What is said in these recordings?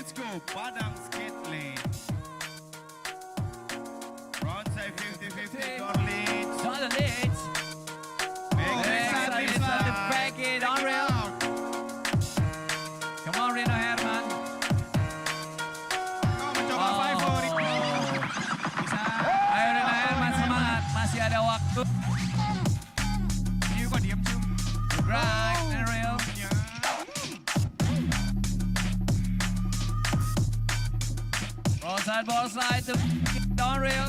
Let's go, Padang Skate Lane. Frontside 50-50 door leads. Dollar leads. Back it on rail. Come on, Rino Herman. Mencoba 5-4. Bisa. Ayo Rino Herman, semangat. Masih ada waktu. Ini kok diem sih? Right, and rail. Frontside ball slide to on rail.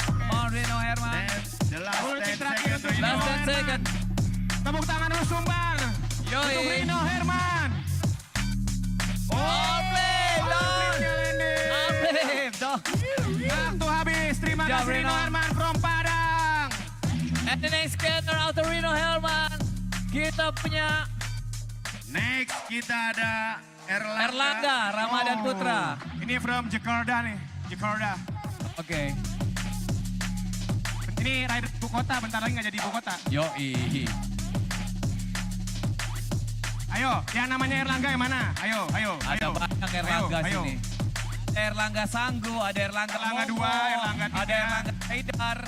Come on, Rino Herman. The last 10 seconds. Last 10 seconds. Tepuk tangan dulu sumbang. Yoi. Untuk Rino Herman. All play, dong. landing. Alif, dong. Waktu habis. Terima Jab, kasih Rino Rino. Herman from Padang. And the next skater out of Rino Herman. Kita punya Next kita ada Erlangga Ramadan Putra. Ini from Jakarta nih. Jakarta. Oke. Ini rider ibu kota. Bentar lagi nggak jadi ibu kota. Yoi. Ayo, yang namanya Erlangga yang mana? Ayo, ayo, Ada ayo. banyak Erlangga Ayo, ayo. sini. Ada Erlangga Sanggu, ada Erlangga Erlangga Momo, 2, Erlangga 3. ada Erlangga Haidar.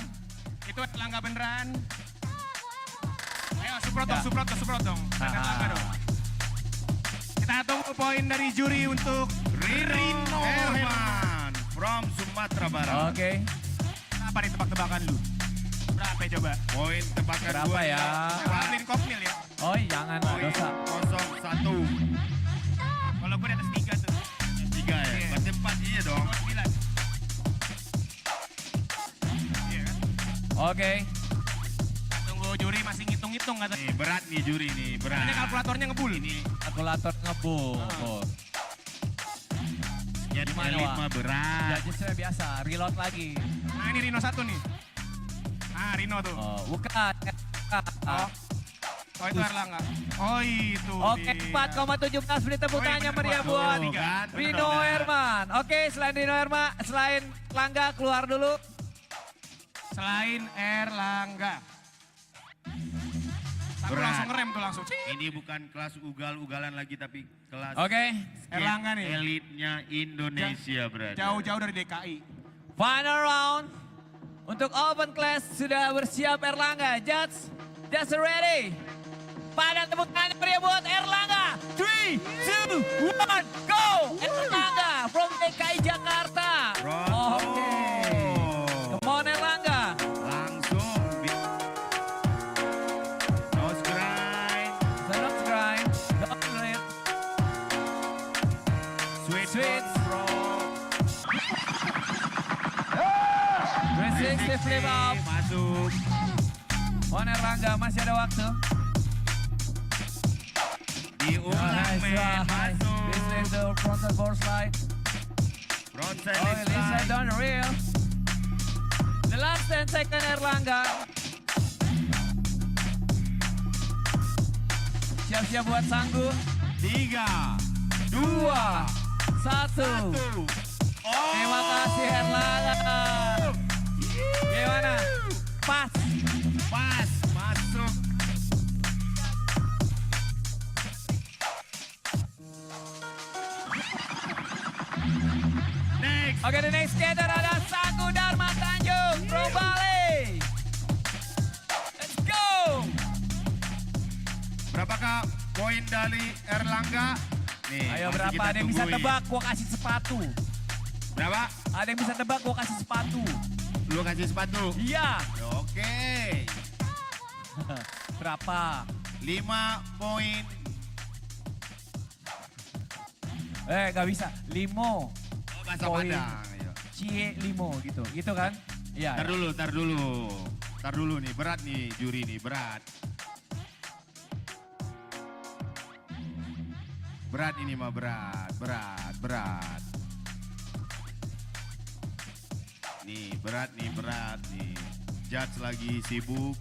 Itu Erlangga beneran. Ayo, suprot Ya. dong, suprot dong. Dan Erlangga dong. Kita tunggu poin dari juri untuk Rino Herman from Sumatera Barat. Oke. Apa nih tebak-tebakan lu? Berapa coba? Poin tebakan Berapa gua ya? Ambilin kokmil ya. Oh jangan lah, Poin dosa. 0-1. Kalau gue di atas 3 tuh. 3 ya? Iya. Berarti 4 iya dong. 9. Iya kan? Oke. Tunggu juri masih ngitung-ngitung katanya. Nih berat nih juri nih, berat. Ini kalkulatornya ngebul. Ini Kalkulator ngebul. ya Gimana, elit Wak? mah berat. Judgesnya biasa, reload lagi. Nah ini Rino 1 nih. Ah Rino tuh. Oh, bukan. Oh. Oh itu Erlangga. Oh itu Oke, dia. 4,17 menit tepuk Oh, iya, tangannya bener, meriah Wak. buat Tuh, kan? Rino Bener. Herman. Oke, selain Rino Herman, selain Langga keluar dulu. Selain Erlangga. Aku Berat. langsung ngerem tuh langsung. Ini bukan kelas ugal-ugalan lagi tapi kelas Oke, Erlangga nih. elitnya Indonesia berarti. Jauh-jauh dari DKI. final round. Untuk open class sudah bersiap Erlangga. Judge, just ready. Pada tepuk tangan meriah buat Erlangga. 3, 2, 1, go! Erlangga from DKI Jakarta. Pronto. Oke. Come on Erlangga. Langsung nose grind, Don't grind. Don't rip. sweet, Sweet. front 360 flip up. masuk. On Erlangga masih ada waktu. Diulang men, masuk. This is the frontal board slide. Frontside Oh, left Lisa side. down the rail. The last 10 second Erlangga. Siap-siap buat Sanggu. 3, 2, 1. 1. Oh. Terima kasih Erlangga. Gimana? Pas. Pas, masuk. Next. Oke, the next skater ada Sanggu Dharma Tanjung from Bali. Let's go. Berapakah poin dari Erlangga? Nih, Ayo masih berapa? kita Ada yang bisa tungguin. tebak? Gua kasih sepatu. Berapa? Ada yang bisa tebak? Gua kasih sepatu. Lu kasih sepatu. Iya. Oke. Berapa? 5 poin. Gak bisa. Limo. Oh, bahasa Poin. Padang. Ayo. Cie limo gitu. Gitu kan? Iya. Tar dulu, tar dulu. Tar dulu nih, berat nih juri nih, berat. Berat ini mah berat, berat, berat. Nih, berat nih. Judge lagi sibuk.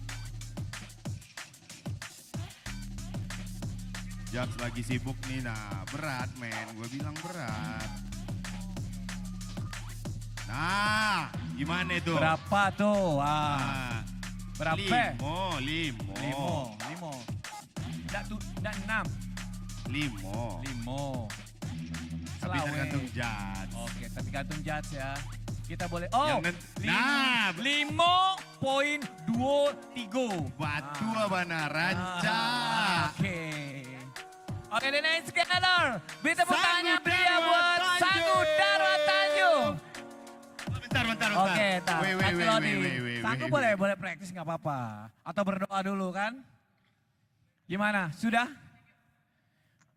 Judge lagi sibuk nih, nah berat men, gue bilang berat. Nah, gimana itu? Berapa tuh? Nah, Berapa? Limo. Nggak 6. Limo. 5. Tapi selawe. tergantung judge. Oke, tergantung judge ya. Kita boleh, oh, Yang nah, 5.23. batu abana ranca. Oke. Oke, the next skater. Beri tepuk Sanggu tangannya pria Darwa buat Tanjung. Sanggu Darwa Tanjung. Bentar. Oke, tak. Wait. Sanggu boleh praktis nggak apa-apa. Atau berdoa dulu kan? Gimana? Sudah?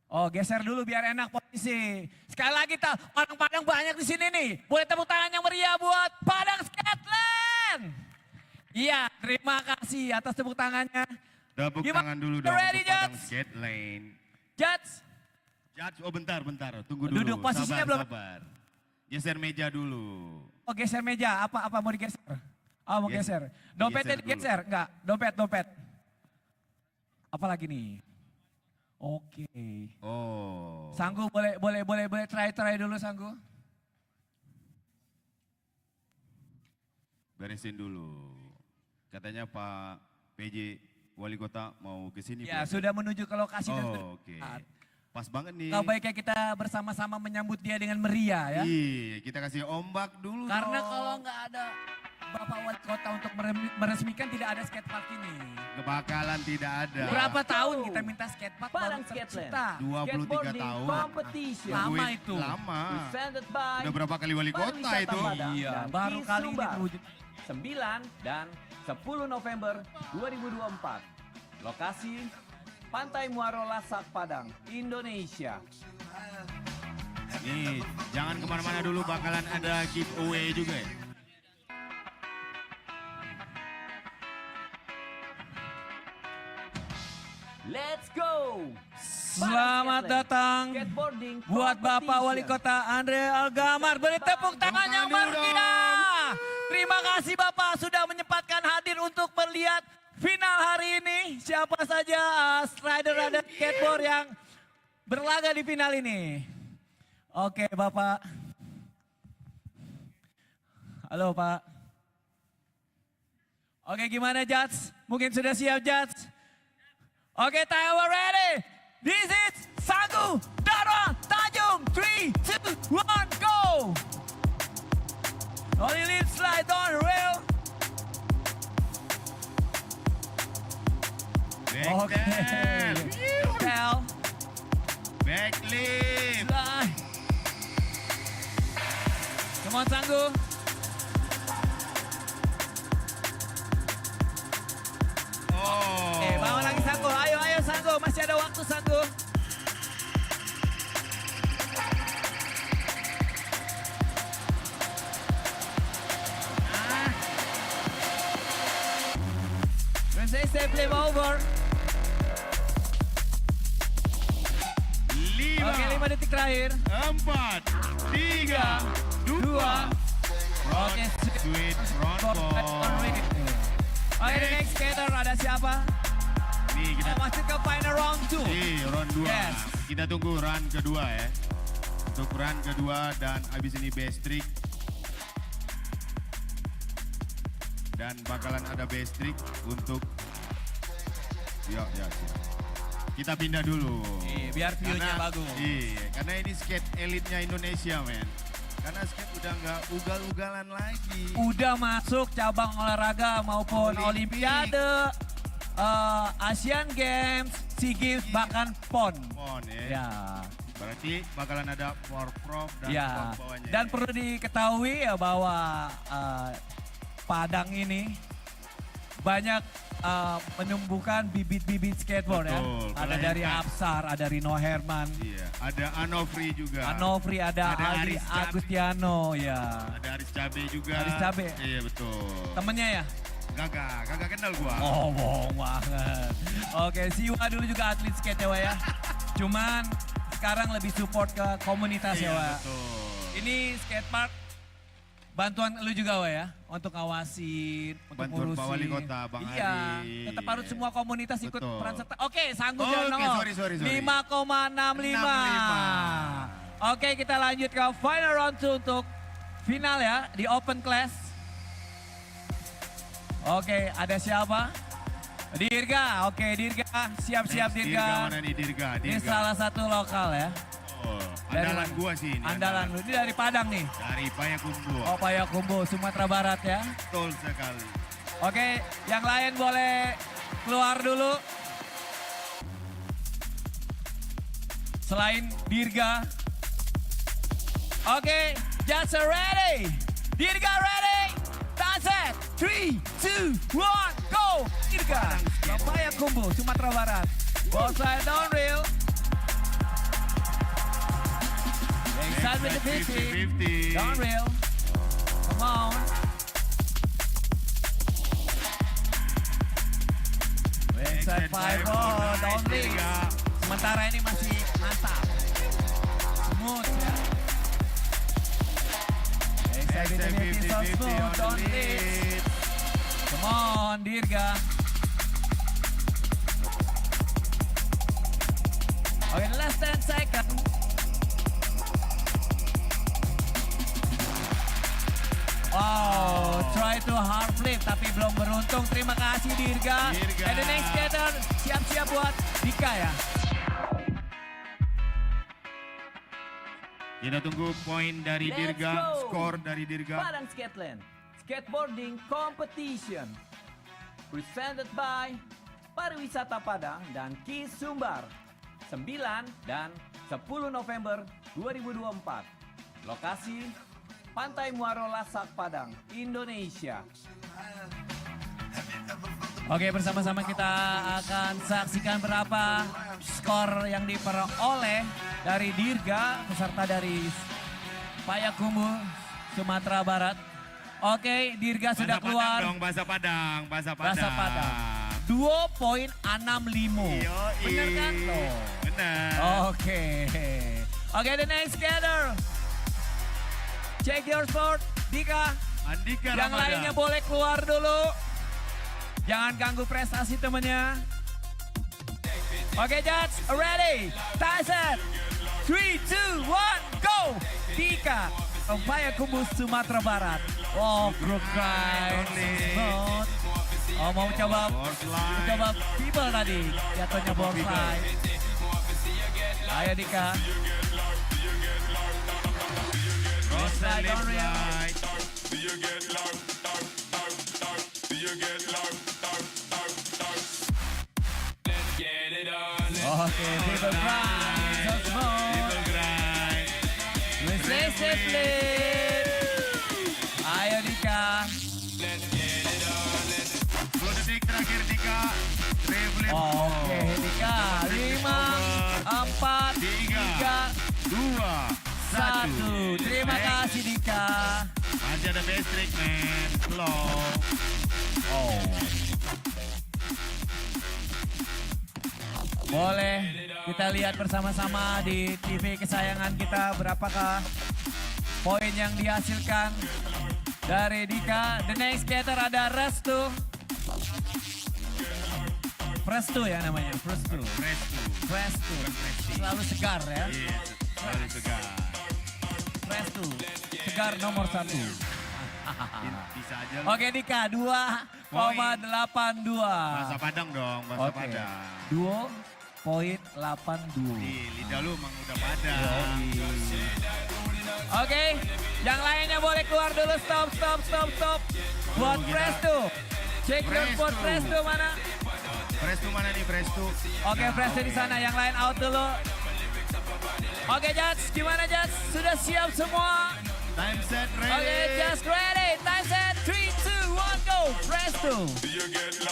Oh, geser dulu biar enak posisi. Sekali lagi orang Padang banyak di sini nih. Boleh tepuk tangan yang meriah buat Padang Skatland. Iya, terima kasih atas tepuk tangannya. Tepuk Gimana? tangan dulu dong Ready, untuk Padang Judge? Skate Lane. Judge, Judge, oh bentar. Tunggu dulu. Duduk, posisinya belum. Sabar. Geser meja dulu. oh geser meja. Apa mau digeser? Oh mau geser. Dompetnya Geser dulu. digeser? Enggak, dompet. Apa lagi nih? Oke. Oh. Sanggu boleh try dulu Sanggu. Beresin dulu. Katanya Pak PJ Wali Kota mau ke sini. Ya, Pak. sudah menuju ke lokasi dan Oh, oke. Pas banget nih. Kau baiknya kita bersama-sama menyambut dia dengan meriah ya. Iya, kita kasih ombak dulu Karena dong. kalau nggak ada Bapak Wali Kota untuk meresmikan tidak ada skatepark ini. Kebakalan tidak ada. Berapa tahun kita minta skatepark Padang baru Skateland. tercipta. 23 tahun. Competition. Lama Tungguin. itu. Lama. Presented by Udah berapa kali wali kota Pariwisata itu? Padang Iya, dan baru Kis kali ini Sumbar. terwujud. 9 dan 10 November 2024. Lokasi Pantai Muaro Lasak Padang, Indonesia. Nih, jangan kemana-mana dulu, bakalan ada giveaway juga ya. Let's go! Selamat datang Skateboarding buat Bapak Wali Competition. Kota Andre Algamar. Beri tepuk tangan yang Tepuk tangan dulu meriah. Terima kasih Bapak sudah menyempatkan hadir untuk melihat final hari ini. Siapa saja rider skateboard yang berlaga di final ini. Oke Bapak. Halo Pak. Oke gimana Judge? Mungkin sudah siap Judge? Oke, time we're ready. This is Sanggu Darwa Tanjung. 3, 2, 1, go. Only lip slide on the rail. Oke. Backtail. Tell. Backlip. Slide. Come on Sanggu. Oh. Bangun lagi Sanggu. Ayo Sanggu. Masih ada waktu Sanggu. Stay flip over. 5, Oke, 5 detik terakhir. 4, 3, 2. Oke, Sweet front ball. Oke, the next skater ada siapa? Nih kita Masuk ke final round 2. round 2. Yes. Kita tunggu run kedua ya. Untuk run kedua dan habis ini best trick. Dan bakalan ada best trick untuk siap. Kita pindah dulu. Iya, biar view-nya Karena- bagus. Iya, karena ini skate elitnya Indonesia, men. Karena skate udah nggak ugal-ugalan lagi. Udah masuk cabang olahraga maupun Olimpik. Olimpiade, Asian Games, SEA Games, bahkan PON. Mon, ya. Ya, Berarti bakalan ada prof dan ya. bawah-bawahnya. Dan perlu diketahui ya bahwa Padang ini banyak menumbuhkan bibit-bibit skateboard ya. Betul, Ada dari melahirkan. Absar, ada Rino Herman, Iya, ada Anofri juga. Anofri, ada Ada Aldi Aris Cabe. Agustiano ya. Ada Aris Cabe juga. Aris Cabe. Iya, betul. Temennya ya? Kagak kenal gua. Oh, bohong banget. Oke, Siwa dulu juga atlet skate ya, Wak ya. Cuman sekarang lebih support ke komunitas ya, Iya, Wak. betul. Ini skatepark bantuan lu juga, Wak ya, untuk ngawasin, untuk Bantuan ngurusin. Pak Wali Kota, Bang Iya, Ari. tetap harus semua komunitas ikut Betul. peran serta. Oke, Sanggu Oh, jangan oke, nongol. sorry. 5,65. Oke, kita lanjut ke final round 2 untuk final ya, di open class. Oke, ada siapa? Dirga, oke Dirga, siap-siap Next, Dirga. mana nih Dirga? Ini Dirga. salah satu lokal ya. Oh, Dari andalan mana? gua sih ini. Andalan lu. Ini dari Padang nih. Dari Payakumbuh. Oh, Payakumbuh, Sumatera Barat ya. Betul sekali. Oke, yang lain boleh keluar dulu. Selain Dirga. Oke, just ready. Dirga ready. Time set. 3, 2, 1, go. Dirga. Payakumbuh, Sumatera Barat. Both side downhill. Backside with the 50. 50-50. Downhill. Come on. Backside 5-4, downhill. Sementara ini masih mantap. Smooth ya. Backside with the 50, so smooth, downhill. Come on, Dirga. Okay, less than 10 seconds. Oh, try to hard flip tapi belum beruntung. Terima kasih Dirga. And the next skater siap-siap buat Dika ya. Kita tunggu poin dari Let's Dirga, go. skor dari Dirga. Padang Skateland Skateboarding Competition. Presented by Pariwisata Padang dan Ki Sumbar. 9 dan 10 November 2024. Lokasi Pantai Muaro Lasak Padang, Indonesia. Oke, bersama-sama kita akan saksikan berapa skor yang diperoleh dari Dirga, peserta dari Payakumbuh, Sumatera Barat. Oke, Dirga sudah Bahasa keluar. Padang dong, bahasa Padang, bahasa Padang. Bahasa Padang. 2.65. Yoi. Bener kan tuh? Bener. Oke. Oke, the next skater. Check your sport, Dika. Andika Yang Ramadan. lainnya boleh keluar dulu. Jangan ganggu prestasi temennya. Oke, Judge, ready? Time set. 3, 2, 1, go! Dika, Payakumbuh, Sumatera Barat. Oh, crook grind. Smooth. Oh, mau coba people tadi. Jatuhnya board slide. Ayo, Dika. Cross Slide left on real. side. Oke, people grind. So smooth. Triple grind. Resistive flip. Ayo, Dika. 10 detik terakhir Dika. Triple Oke, Dika. 5, 4, 3, 2, 1. Terima kasih, Dika. Masih ada best trick, man. Slow. Oh. Boleh kita lihat bersama-sama di TV kesayangan kita berapakah poin yang dihasilkan dari Dika. The next skater ada Restu. Prestu ya namanya, Prestu. Prestu. Selalu segar ya. Iya, selalu segar. Prestu. Segar nomor 1. Bisa aja lu. Oke Dika, 2,82. Bahasa Padang dong, bahasa Oke. Padang. 2,82. Di lidah lu emang udah Padang. Oke, yang lainnya boleh keluar dulu. Stop. Buat kita- Prestu. Check your buat Prestu. Prestu mana? Prestu mana nih, Prestu? Oke, Nah, Prestu di sana. Yang lain out dulu. Oke, Judge. Gimana, Judge? Sudah siap semua? Time set ready. Oke, just ready. Time set. 3, 2, 1, go. Prestu.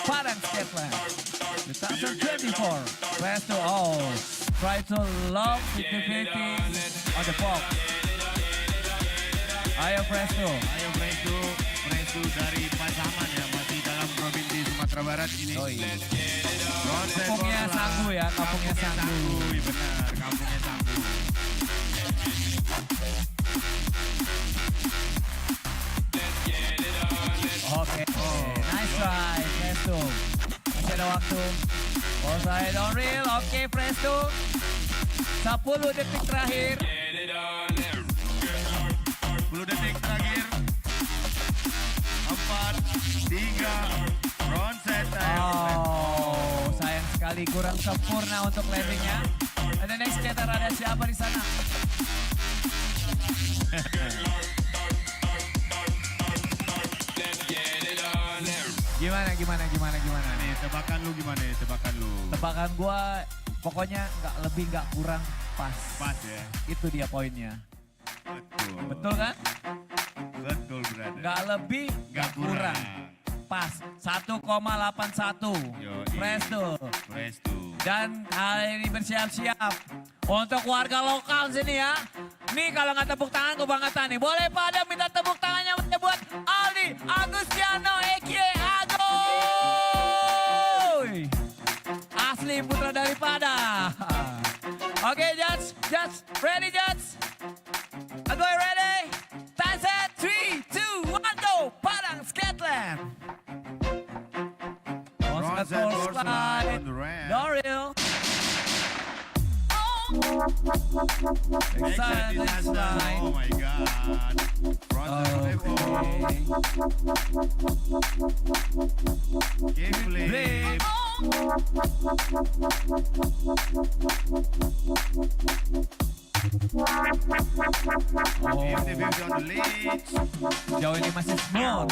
Padang Skateland 2024. Prestu. Oh, try to lock 50-50 on the box. Ayo Prestu. Ayo Prestu. Prestu dari Pasaman ya, masih dalam provinsi Sumatera Barat ini. Oh iya. Proses Kampungnya bola. Sanggu ya, kampungnya Sanggu. Iya benar, kampungnya Sanggu. Oke, nice try, Presto. Masih ada waktu. Offside on reel, oke Presto. 10 detik terakhir. 10 detik terakhir. 4, 3, front set. Oh, sayang sekali sekali kurang sempurna untuk landingnya. And the next skater ada siapa di sana? Gimana? Nih, tebakan lu gimana nih? Tebakan lu. Tebakan gua pokoknya nggak lebih nggak kurang pas. Pas ya. Itu dia poinnya. Betul. Betul kan? Betul, brother. Nggak lebih nggak kurang. Pas 1,81. Yoi. Presto. Presto. Dan kali ini bersiap-siap untuk warga lokal sini ya. Nih kalau nggak tepuk tangan kebangetan nih. Boleh pada minta tepuk tangannya buat Aldi Agustiano Eki Agoy. Asli putra daripada. Oke, Judge, ready Judge? Agoy ready? Time set, 3, 2, 1, go! Padang Skatland. Bronze and door slide on the ramp. Doril. Exit disaster. Oh my god. Bronze and flip. Kick flip. If the on the leads. Jauh ini masih smooth.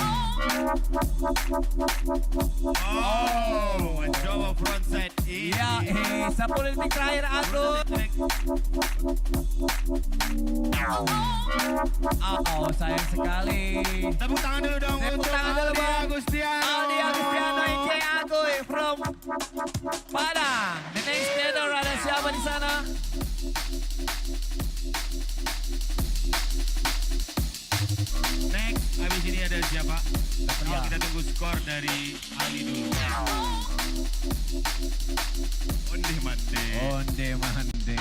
Oh, mencoba frontside easy. Iya, 10 detik terakhir Agus. Oh, sayang sekali. Tepuk tangan dulu dong Tepuk untuk tangan dulu, Aldi Bang. Agustiano. Aldi Agustiano Ike Agoy from Padang. The next skater ada siapa di sana? Next, habis ini ada siapa? Ya. Kita tunggu skor dari Ali dulu. Onde mande. Onde mande.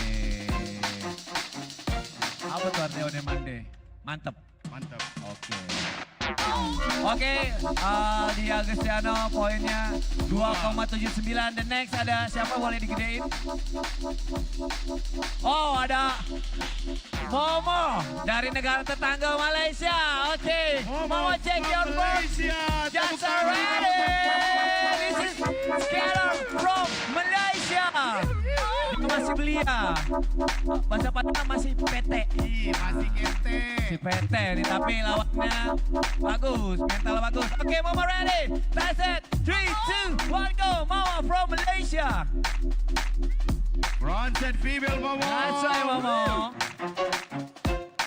Apa tuh artinya onde mande? Mantep. Mantap. Oke, Aldi Agustiano poinnya 2,79. The next ada siapa boleh digedein? Oh, ada Momo dari negara tetangga Malaysia. Oke, Momo check your phone. Malaysia. Just ready. This is skater from Malaysia. Itu masih belia. Bahasa Padang masih PT. Ih, masih kete. Si PT nih, tapi lawannya bagus, mental bagus. Oke, Momo ready. That's it. 3, 2, 1, go. Momo from Malaysia. Bronze and female Momo. That's right, Momo.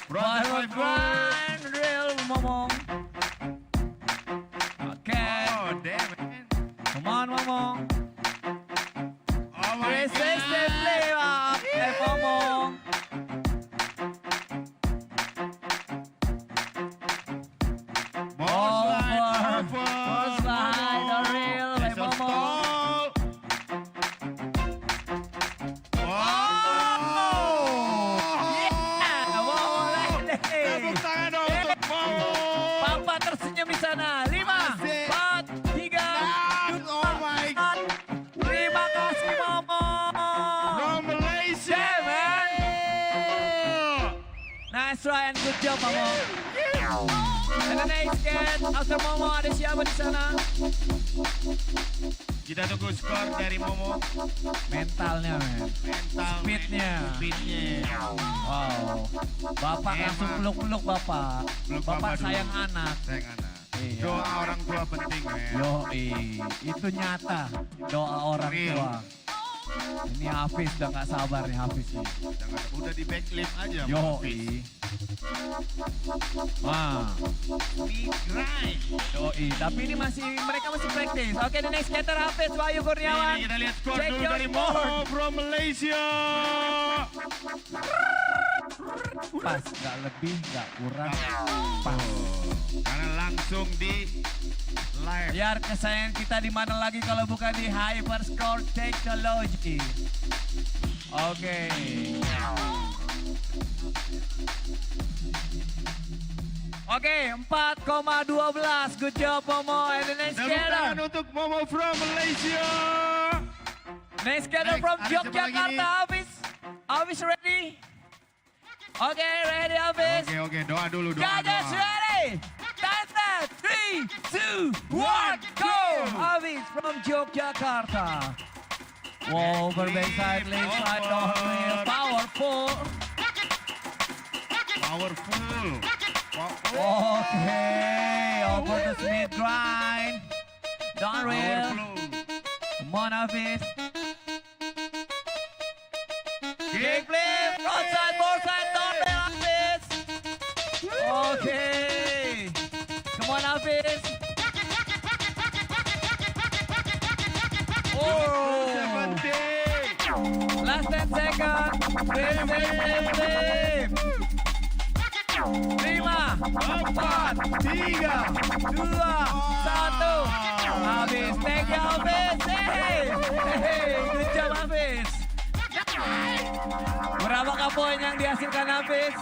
Bronze and One real Momo. Oke, Oh, damn it. come on, Momo. Oh my 360 god. play up. Momo. Ball slide, Ball slide, the real by That's a Momo. stall. Yeah, Momo ready. Tepuk tangan dong untuk Momo. Papa tersenyum di sana. 5, Asik. 4, 3, Oh my god. Terima kasih Momo. From Malaysia. Yeah, man. Nice try and good job Momo. And the next get after Momo ada siapa di sana? Kita tunggu skor dari Momo. Mentalnya, men. Mental. Speednya. Speednya. Wow. Bapak Emang. langsung peluk-peluk Bapak. Peluk Bapak Bapak dulu. sayang anak. Sayang anak. Iya. Doa orang tua penting, men. Yoi, itu nyata. Doa orang Real. tua. Ini Hafiz udah gak sabar nih Hafiz nih. Udah di backflip aja. Mas. Yoi. Wah. We grind. Yoi, tapi ini mereka masih praktis. Oke, the next skater Hafiz Wahyu Kurniawan. Ini kita lihat skor Check dulu your dari board. Momo from Malaysia. Pas, gak lebih, gak kurang. Pas. Karena langsung di live. Biar kesayangan kita di mana lagi kalau bukan di Hyperscore Technology. Oke. Oke, 4,12. Good job, Momo. And the next Tepuk tangan skater. untuk Momo from Malaysia. Next skater Next, from ada siapa lagi Yogyakarta, nih? Hafiz. Hafiz ready? Oke, ready, Hafiz. Oke, doa dulu, doa. Judges ready? Time set. 3, 2, 1, go! Hafiz from Yogyakarta. Wow, over backside, left side, downhill, powerful. Powerful. Okay, over the Smith grind. Downhill. Come on, Hafiz. Kickflip, frontside, boardside, downhill, Hafiz. Okay. Come on, Hafiz. Oh. Last 10 seconds. Flip. 5, 4, 3, 2, 1. Hafiz, thank you, Hafiz. Hey, good job, Hafiz. Berapa poin yang dihasilkan Hafiz?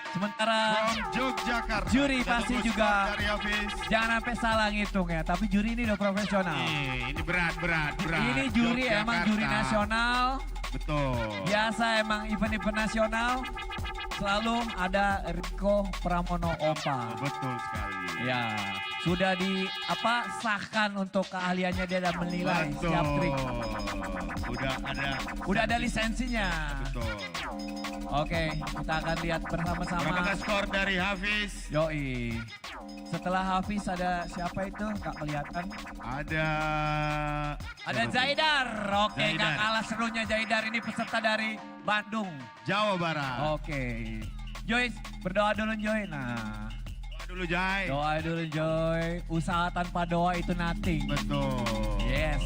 Sementara From Yogyakarta. Juri Satu pasti skor juga dari Hafiz. jangan sampai salah ngitung ya. Tapi juri ini udah profesional. Ini berat. Ini juri emang juri Yogyakarta. nasional. Betul. Biasa emang event-event nasional. Selalu ada Rico Pramono Opa. Betul sekali. Ya, sudah sahkan untuk keahliannya dia dan menilai setiap trik. Udah ada lisensinya. Betul. Oke, kita akan lihat bersama-sama. Berapakah skor dari Hafiz? Yoi. Setelah Hafiz ada siapa itu? Nggak kelihatan. Ada Zaidar. Oke, nggak Zaidar. kalah serunya Zaidar. Ini peserta dari Bandung. Jawa Barat. Oke. Joy, berdoa dulu Joy. Nah, Doa dulu Jai. doa dulu Joy. Usaha tanpa doa itu nothing. Betul. Yes.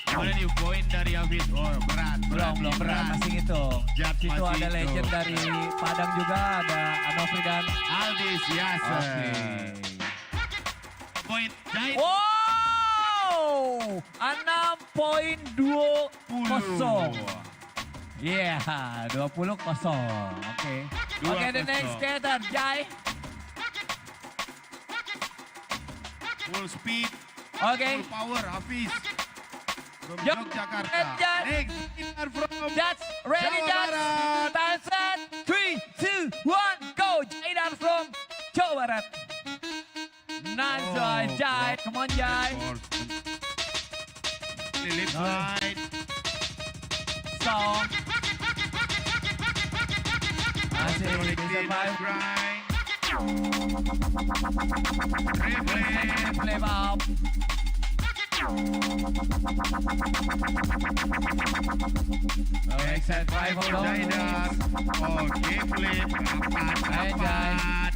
Gimana nih poin dari Hafiz? Oh berat. Belum berat masih ngitung. Jat Situ masih ada legend hitung. dari Padang juga, ada Anofri dan Aldis Yasser. Oke. Poin Jai. Wow, 6.20. Yeah, 20-0. Oke. Oke, the 2-0. next skater, Jai. Full speed. Oke. Full power Hafiz. From Yup. Yogyakarta. Jat. Next skater from Judge, ready, Jawa Judge. Barat. Time set. 3, 2, 1, go. Jaidar from Jawa Barat. Nice try, Jai. Come on, Jai. Left side. So. Masih Controlling bisa the five. grind. Replay. Flip up. Next set, five For of Zaidar. Oke, flip. Rapat.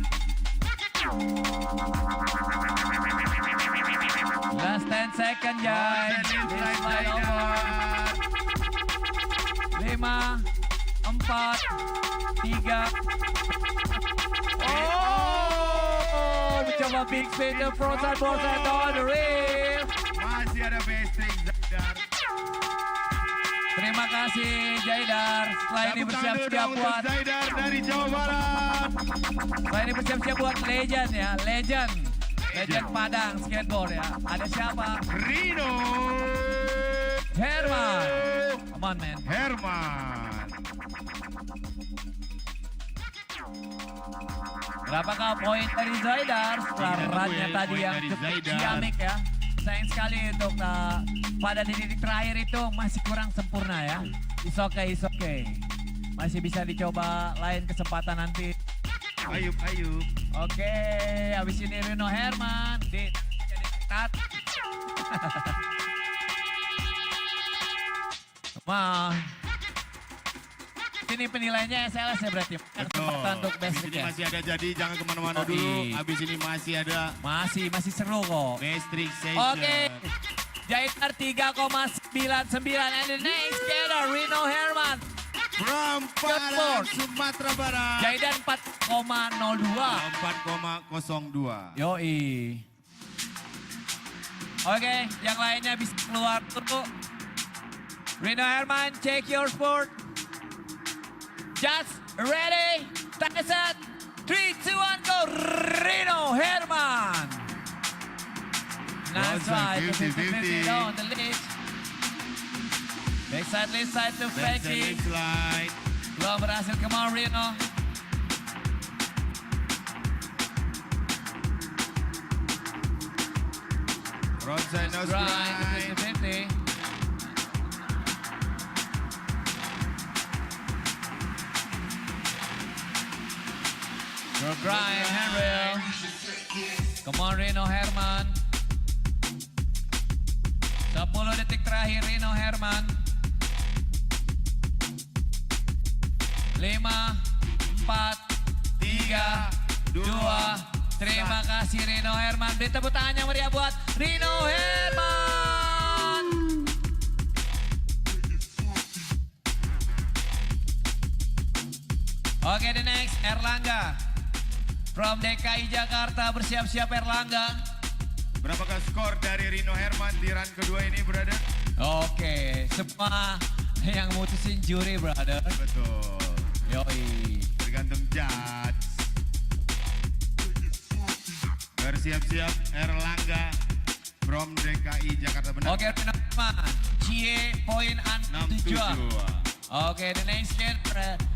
Last 10 seconds, Jai. Left This side slide over. Zaidar. 5, 4, 3. Oh, mencoba big spin the frontside, boardside, down the rail. Masih ada best trick Zaidar. Terima kasih Jaidar. Setelah ini Tepuk tangan dulu bersiap-siap dong untuk buat Zaidar dari Jawa Barat. setelah ini bersiap-siap buat legend ya, legend Padang skateboard ya. Ada siapa? Rino Herman. Come on man. Herman. Berapakah poin dari Zaidar setelah Tidak tahu runnya ya, tadi poin yang dari cukup Zaidar. ciamik ya. Sayang sekali untuk pada di titik terakhir itu masih kurang sempurna ya. It's okay. Masih bisa dicoba lain kesempatan nanti. Ayub. Oke, habis ini Rino Herman di tat. Come on. Ini penilaiannya SLS ya berarti. Kesempatan untuk best Habis trick ini ya. masih ada, jadi jangan kemana-mana Oke. dulu. Habis ini masih ada Masih seru kok. best trick session. Oke. Jaidar 3,99 and the next skater Rino Herman. From Padang, Sumatera Barat. Jaidar 4,02. 4,02. Yoi. Oke, yang lainnya bisa keluar dulu. Rino Herman, check your sport. Just ready, time set, 3, 2, 1, go, Rino Herman. Nice Frontside, try, 50-50. down the lead. Backside, left side to That's the Frankie. left slide. Belum berhasil, come on Rino. Frontside nose Right, grind. 50-50. Brian Henry. Come on Rino Herman. 10 detik terakhir Rino Herman. 5, 4, 3, 2. Terima kasih Rino Herman. Beri tepuk tangan yang meriah buat Rino Herman. Oke, the next Erlangga. From DKI Jakarta, bersiap-siap Erlangga. Berapakah skor dari Rino Herman di run kedua ini, brother? Oke, semua yang mutusin juri, brother. Betul. Yoi. Tergantung judge. Bersiap-siap Erlangga from DKI Jakarta, benar. Oke, Rino Herman. Cie poin 67. 67. Oke, the next kid,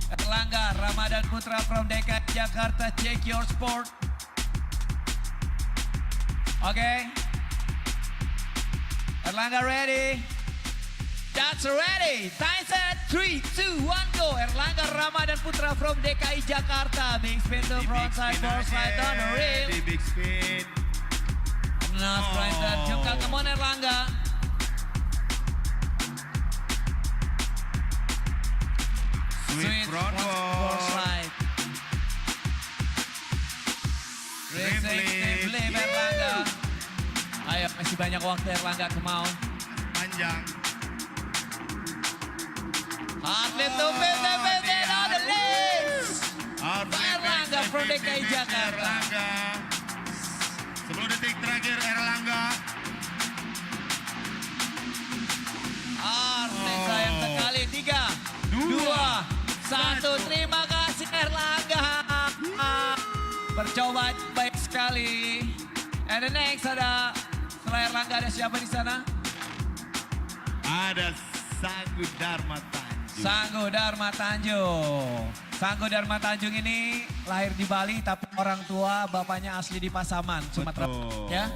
Erlangga Ramadan Putra from DKI Jakarta. Check your sport. Oke. Erlangga ready. That's ready. Time set. 3, 2, 1, go. Erlangga Ramadan Putra from DKI Jakarta. Big spin to front side, board slide on the rail. Di big spin. Nah, sprinter. Jungkal, come on Erlangga. Sweet front wall. slide. Racing flip. flip Erlangga. Ayo, masih banyak waktu Erlangga, come on. Panjang. Hard flip to flip on the legs. Hard flip, Erlangga back, from flip, DKI flip, Jakarta. Erlangga. 10 detik terakhir Erlangga. Hard flip sayang sekali. 3, 2, 1. Terima kasih Erlangga. Percobaan baik sekali. And the next ada, setelah Erlangga ada siapa di sana? Ada Sanggu Dharma Tanjung. Sanggu Dharma Tanjung. Sanggu Dharma Tanjung ini lahir di Bali tapi orang tua bapaknya asli di Pasaman, Sumatera. Betul. Ya.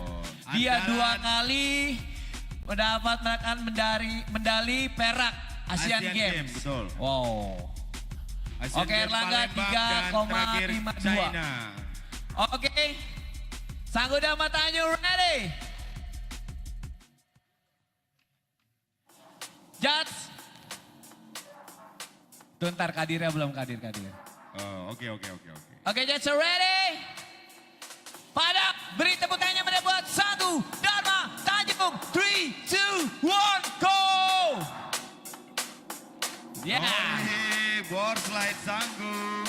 Dia Andalan 2 kali mendapatkan medali perak Asian Games. Betul. Wow. Asian Oke, Games Erlangga Palembang dan terakhir 3,52. China. Oke. Sanggu Dharma Tanjung ready. Judge. Tuh ntar kadirnya belum kadir. Oh, oke. Oke, Judge ready. Pada beri tepuk tangannya pada buat Sanggu Dharma Tanjung. 3, 2, 1, go. Ya. Board slide Sanggu.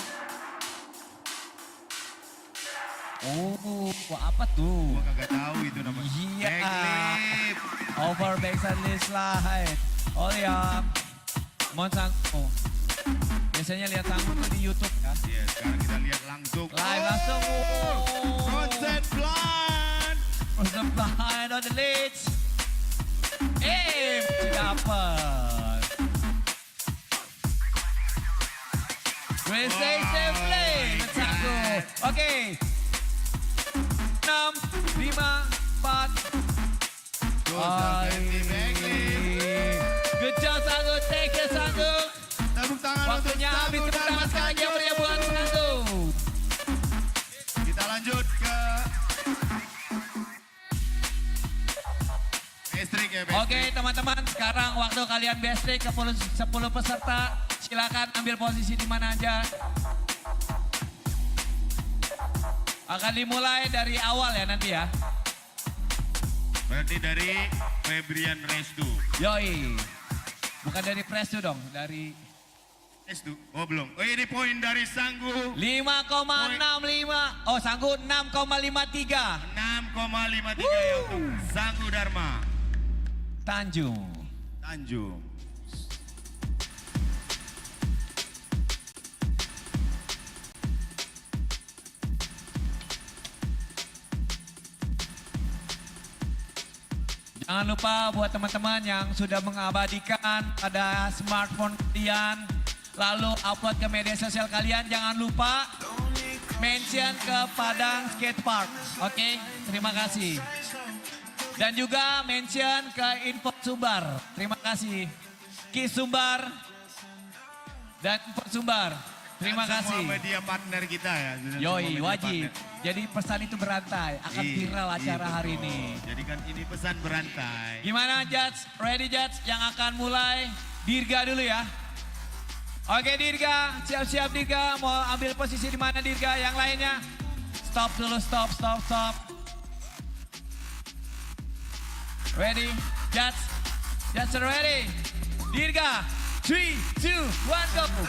Oh, apa tuh? Gua kagak tahu itu namanya. Iya. Backflip. Over backside slide. Oh ya. Mohon Sanggu. Biasanya lihat Sanggu tuh di YouTube kan? Iya, sekarang kita lihat langsung. Live langsung. Frontside blind. From the behind on the leads. Masih dapat. We stay safely. Sanggu. Oke. 6, 5, 4. Good job Sanggu. Take care Sanggu. Tepuk tangan Waktunya untuk habis, Sanggu tepuk tangan Dharma sekali lagi yang meriah Tanjung. buat Sanggu. Kita lanjut ke Bestrik ya, Bestrik. Oke teman-teman, sekarang waktu kalian basic ke 10 peserta. Silakan ambil posisi di mana aja. Akan dimulai dari awal ya nanti ya. Berarti dari Febrian Restu. Yoi. Bukan dari Prestu dong, dari Restu? Oh belum. Oh ini poin dari Sanggu. 5,65. Oh Sanggu 6,53. 6,53 ya untuk Sanggu Dharma Tanjung. Tanjung. Jangan lupa buat teman-teman yang sudah mengabadikan pada smartphone kalian, lalu upload ke media sosial kalian, jangan lupa mention ke Padang Skate Park. Oke, terima kasih. Dan juga mention ke Info Sumbar. Terima kasih. Ki Sumbar dan Info Sumbar. Terima Dan kasih. Semua media partner kita ya. dan semua Yoi, media wajib. partner. Jadi pesan itu berantai, akan Iya, viral iya, acara hari betul. ini. Jadi kan ini pesan berantai. Gimana Judge? Ready Judge? Yang akan mulai Dirga dulu ya. Oke Dirga, siap-siap Dirga. Mau ambil posisi di mana Dirga? Yang lainnya? Stop dulu, stop. Ready? Judge? Judge ready? Dirga, 3, 2, 1, go.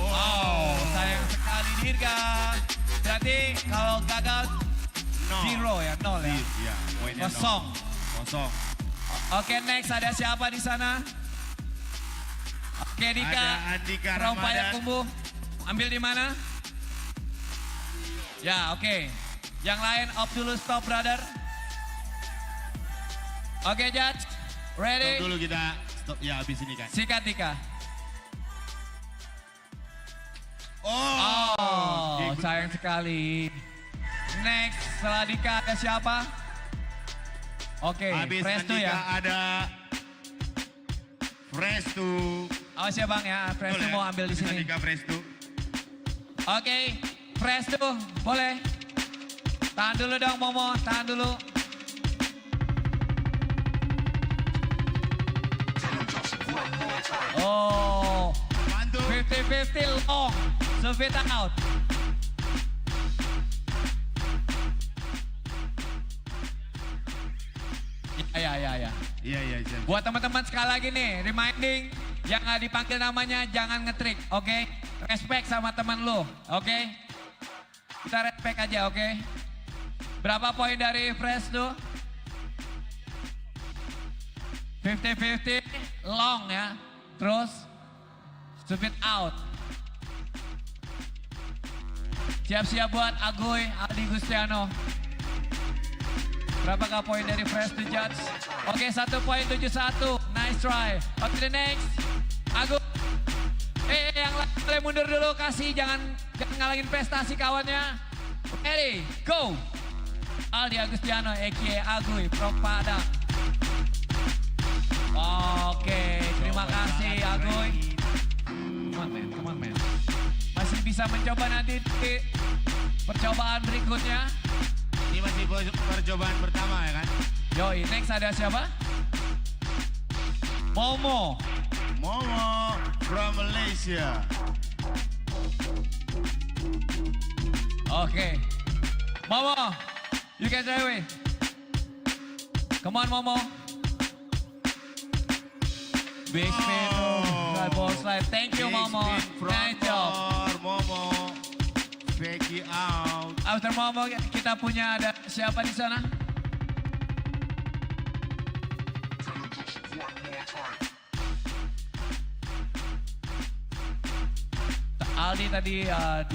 Oh, sayang sekali Dirga. Berarti kalau gagal No. 0 ya, 0 ya. Iya, poinnya Kosong. Kosong. Oke next ada siapa di sana? Oke Dika. Ada Andika Rompaya Ramadan. Kumbu. Ambil di mana? Ya oke. Yang lain off dulu stop brother. Oke Judge. Ready? Stop dulu kita. Stop ya habis ini kan. Sikat Dika. Oh. Oh sayang sekali. Next setelah Dika ada siapa? Oke, Habis Presto Andika ya. ada Presto. Awas ya Bang ya, Presto Boleh? mau ambil di sini. Andika Presto. Oke, Presto boleh. Tahan dulu dong Momo, tahan dulu. Oh, Bantu. 50-50 long, survey out. Ya. Iya, iya. Buat teman-teman sekali lagi nih, reminding yang nggak dipanggil namanya jangan ngetrik, oke? Respect sama teman lu, oke? Kita respect aja, oke? Berapa poin dari Fresh tuh? 50-50, long ya. Terus, stupid out. Siap-siap buat Agoy, Aldi Gustiano. Berapakah poin dari Fresh to Judge? Oke, 1.71. Nice try. Oke, the next. Agung. Yang lain boleh mundur dulu. Kasih, jangan ngalangin prestasi kawannya. Ready, go. Aldi Agustiano, a.k.a. Aguy, from Padang. Oke, terima kasih Aguy. Come on man. Masih bisa mencoba nanti di percobaan berikutnya. Ini masih percobaan pertama ya kan? Yoi, next ada siapa? Momo. Momo from Malaysia. Oke. Momo, you can try away. Come on Momo. Big spin. Slide ball slide. Thank you Big Momo. spin from Nice job. Momo. Becky out. After Momo kita punya ada siapa di sana? Aldi tadi 2,50.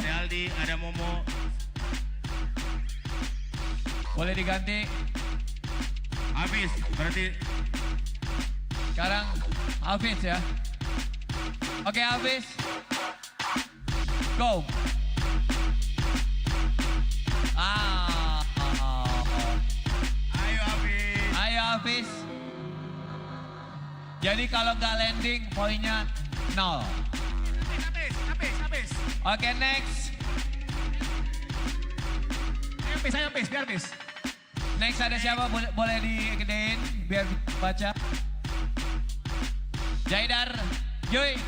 Ada Aldi, ada Momo. Boleh diganti. Habis, berarti Sekarang Hafiz ya. Oke Hafiz. Go. ayo Habis. Ayo Hafiz. Jadi kalau nggak landing poinnya 0. Habis. Oke next. Ayo habis, biar habis. Next ada siapa? Boleh digedein biar baca. Jaidar. Joy.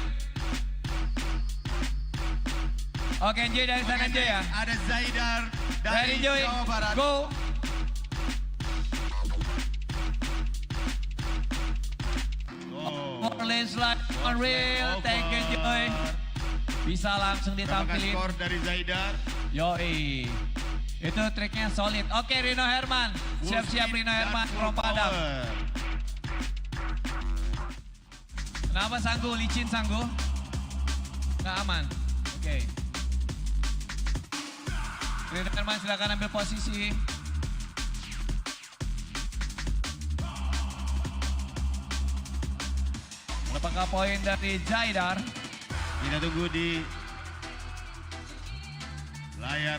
Oke Joy dari sana Oke, Joy ya. Ada Zaidar Dari dari Joy. Jawa Barat. Go. Oh. Let's like unreal. Thank you Joy. Bisa langsung Berapakah ditampilin. skor dari Zaidar? Yoi. Itu triknya solid. Oke Rino Herman. Siap-siap Full speed Rino dan Herman full from Padang. power. Kenapa Sanggu? Licin Sanggu? Nggak aman. Oke. Rino Herman silakan ambil posisi. Berapakah poin dari Jaidar? Kita tunggu di layar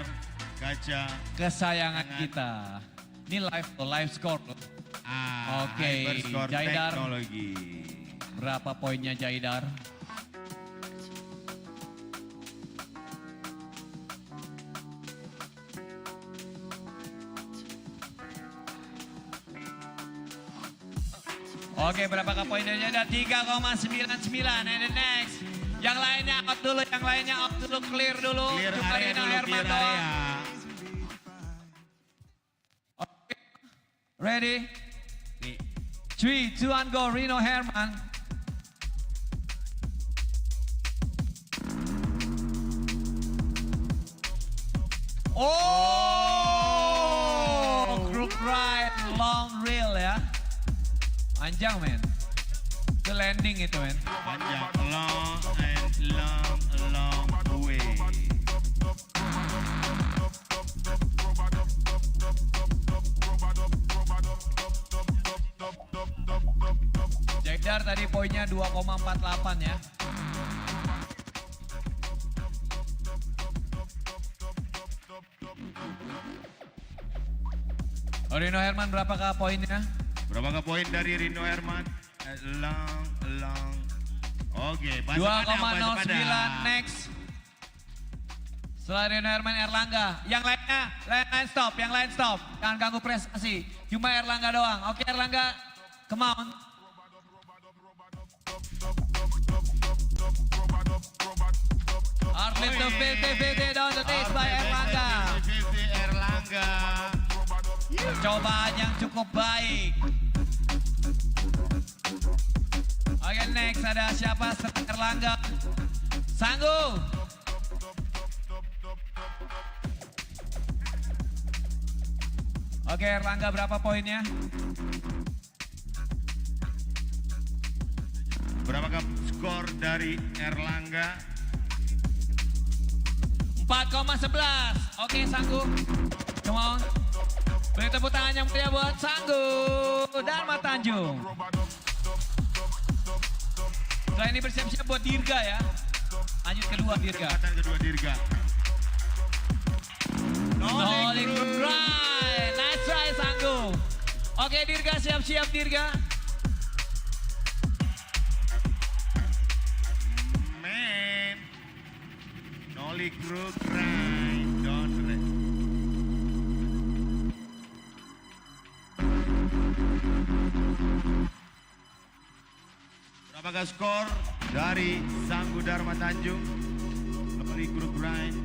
kaca. Kesayangan kita. Ini live score loh. Oke, Hyperscore Jaidar. Teknologi. Berapa poinnya Jaidar? Oke, berapakah poin dari Jaidar? 3,99. And the next. Yang lainnya out dulu, clear dulu. Clear Cuma area Rino dulu, Herman clear doang. area. Oke. Ready? Nih, 3, 2, 1, go. Rino Herman. Oh, crook ride, long reel ya. Panjang men. Itu landing itu men. panjang, long and long way. Jaidar tadi poinnya 2,48 ya. Rino Herman berapakah poinnya? Berapakah poin dari Rino Herman? Long. Oke, 2,09 next. Setelah Rino Herman, Erlangga. Yang lain stop, Jangan ganggu prestasi. Cuma Erlangga doang. Oke Erlangga, come on. Artlip to 50-50 down the stage by Erlangga. 50 Erlangga. Percobaan yang cukup baik. Oke next ada siapa setelah Erlangga? Sanggu. Oke Erlangga berapa poinnya? Berapakah skor dari Erlangga? 4,11. Oke Sanggu. Come on. Beri tepuk tangan yang meriah buat Sanggu Dharma Tanjung. Setelah ini bersiap-siap buat Dirga ya. Lanjut kedua Dirga. Kesempatan kedua Dirga. Nolly Grind. Nice try Sanggu. Oke Dirga siap-siap Dirga. Man. Nolly Crew Grind. Don't rest. Berapakah skor dari Sanggu Dharma Tanjung? Nolly Crew Grind.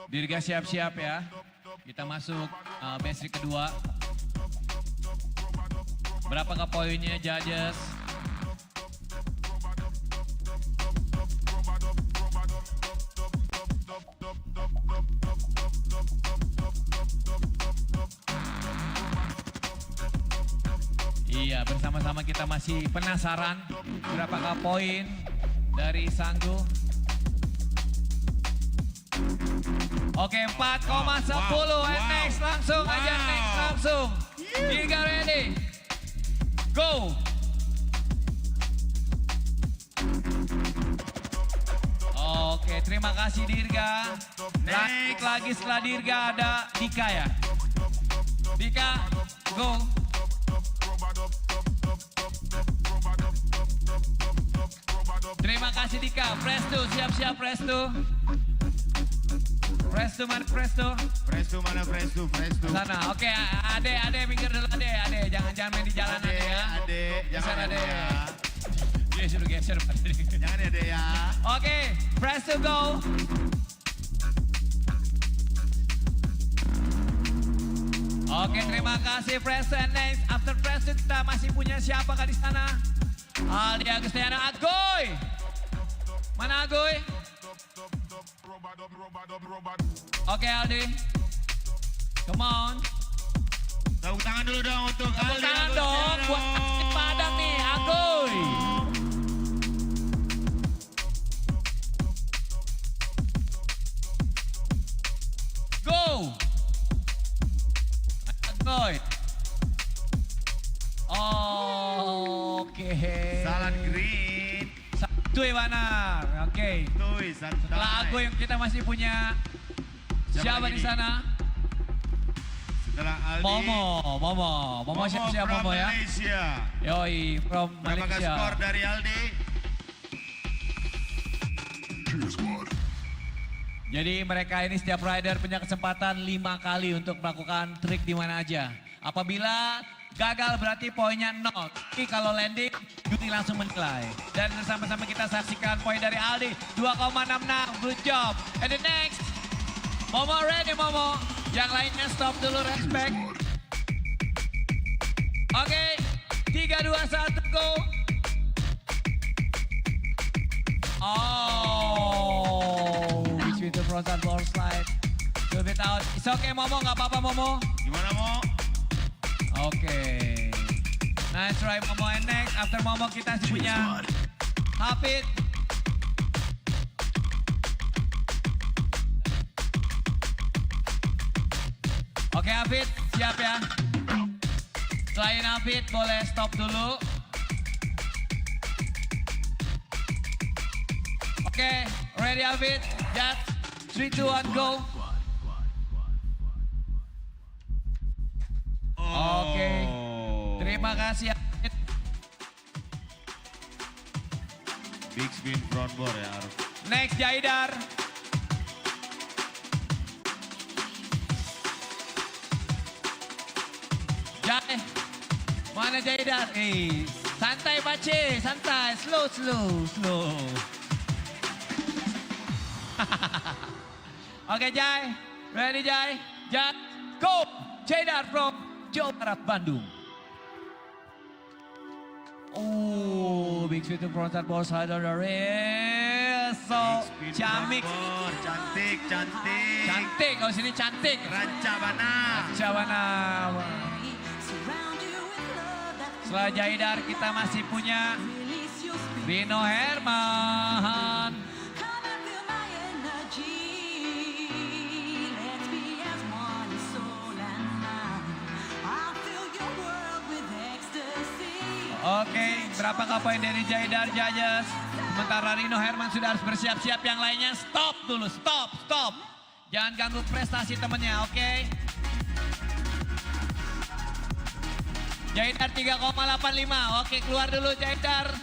Dirga siap-siap ya. Kita masuk basic kedua. Berapakah poinnya judges? Iya, bersama-sama kita masih penasaran berapakah poin dari Sanggu. Oke, 4,10 and next langsung aja next langsung. Dirga ready. Go. Oke, terima kasih Dirga. Naik lagi setelah Dirga ada Dika ya. Dika, go. Terima kasih Dika. Presto, siap-siap Presto. Presto mana Presto? Presto mana Presto? Presto. Sana, oke Ade minggir dulu Ade. Jangan main di jalan Ade ya. Ade, jangan Geser, Ade Ade. ya. Geser. Jangan Ade ya. Oke, Presto go. Oke, terima kasih Presto. And next, after Presto kita masih punya siapakah di sana? Aldi Agustiana Agoy. Mana Agoy? Oke Aldi. Come on. Tepuk tangan dulu dong untuk Tepuk Aldi tangan dong Agustino. buat Aldi Padang nih, Agoy. Go. Agoy. Oke. Salan green. Satu ya benar. Oke. Tuh, santai. Setelah Agoy yang kita masih punya siapa di lagi? sana? Setelah Aldi. Momo siap-siap from Momo ya. Malaysia. Yoi, from Berapakah Malaysia. skor dari Aldi? Jadi mereka ini setiap rider punya kesempatan 5 kali untuk melakukan trik di mana aja. Apabila gagal berarti poinnya 0. Tapi kalau landing, Yuri langsung menilai. Dan bersama-sama kita saksikan poin dari Aldi. 2,66, good job. And the next, Momo ready Momo. Yang lainnya stop dulu, respect. Oke, 3, 2, 1, go. Oh, between the front and floor slide. Little bit out. It's okay Momo, nggak apa-apa Momo. Gimana Mo? Oke. Nice try Momo. And next, after Momo kita sih punya Hafid. Oke Hafid, siap ya. Selain Hafid, boleh stop dulu. Oke, ready Hafid? Just 3, 2, 1, go. Oke, terima kasih Hafid. Big spin front board ya Arif. Next Jaidar. Jai, mana Jaidar? Santai Bace, santai, slow. Oke Jai, ready Jai? Just go! Jaidar from Jawa Barat, Bandung. Oh, big spin to frontal ball side on the rail. So, Big spin ciamik. front board. Cantik. Cantik, kalau sini cantik. Rancabana. Cabana. Setelah Jaidar kita masih punya Rino Herman. Oke, berapakah poin dari Jaidar Judges? Sementara Rino Herman sudah harus bersiap-siap, yang lainnya stop dulu, stop. Jangan ganggu prestasi temennya, oke? Jaidar 3,85, oke keluar dulu Jaidar.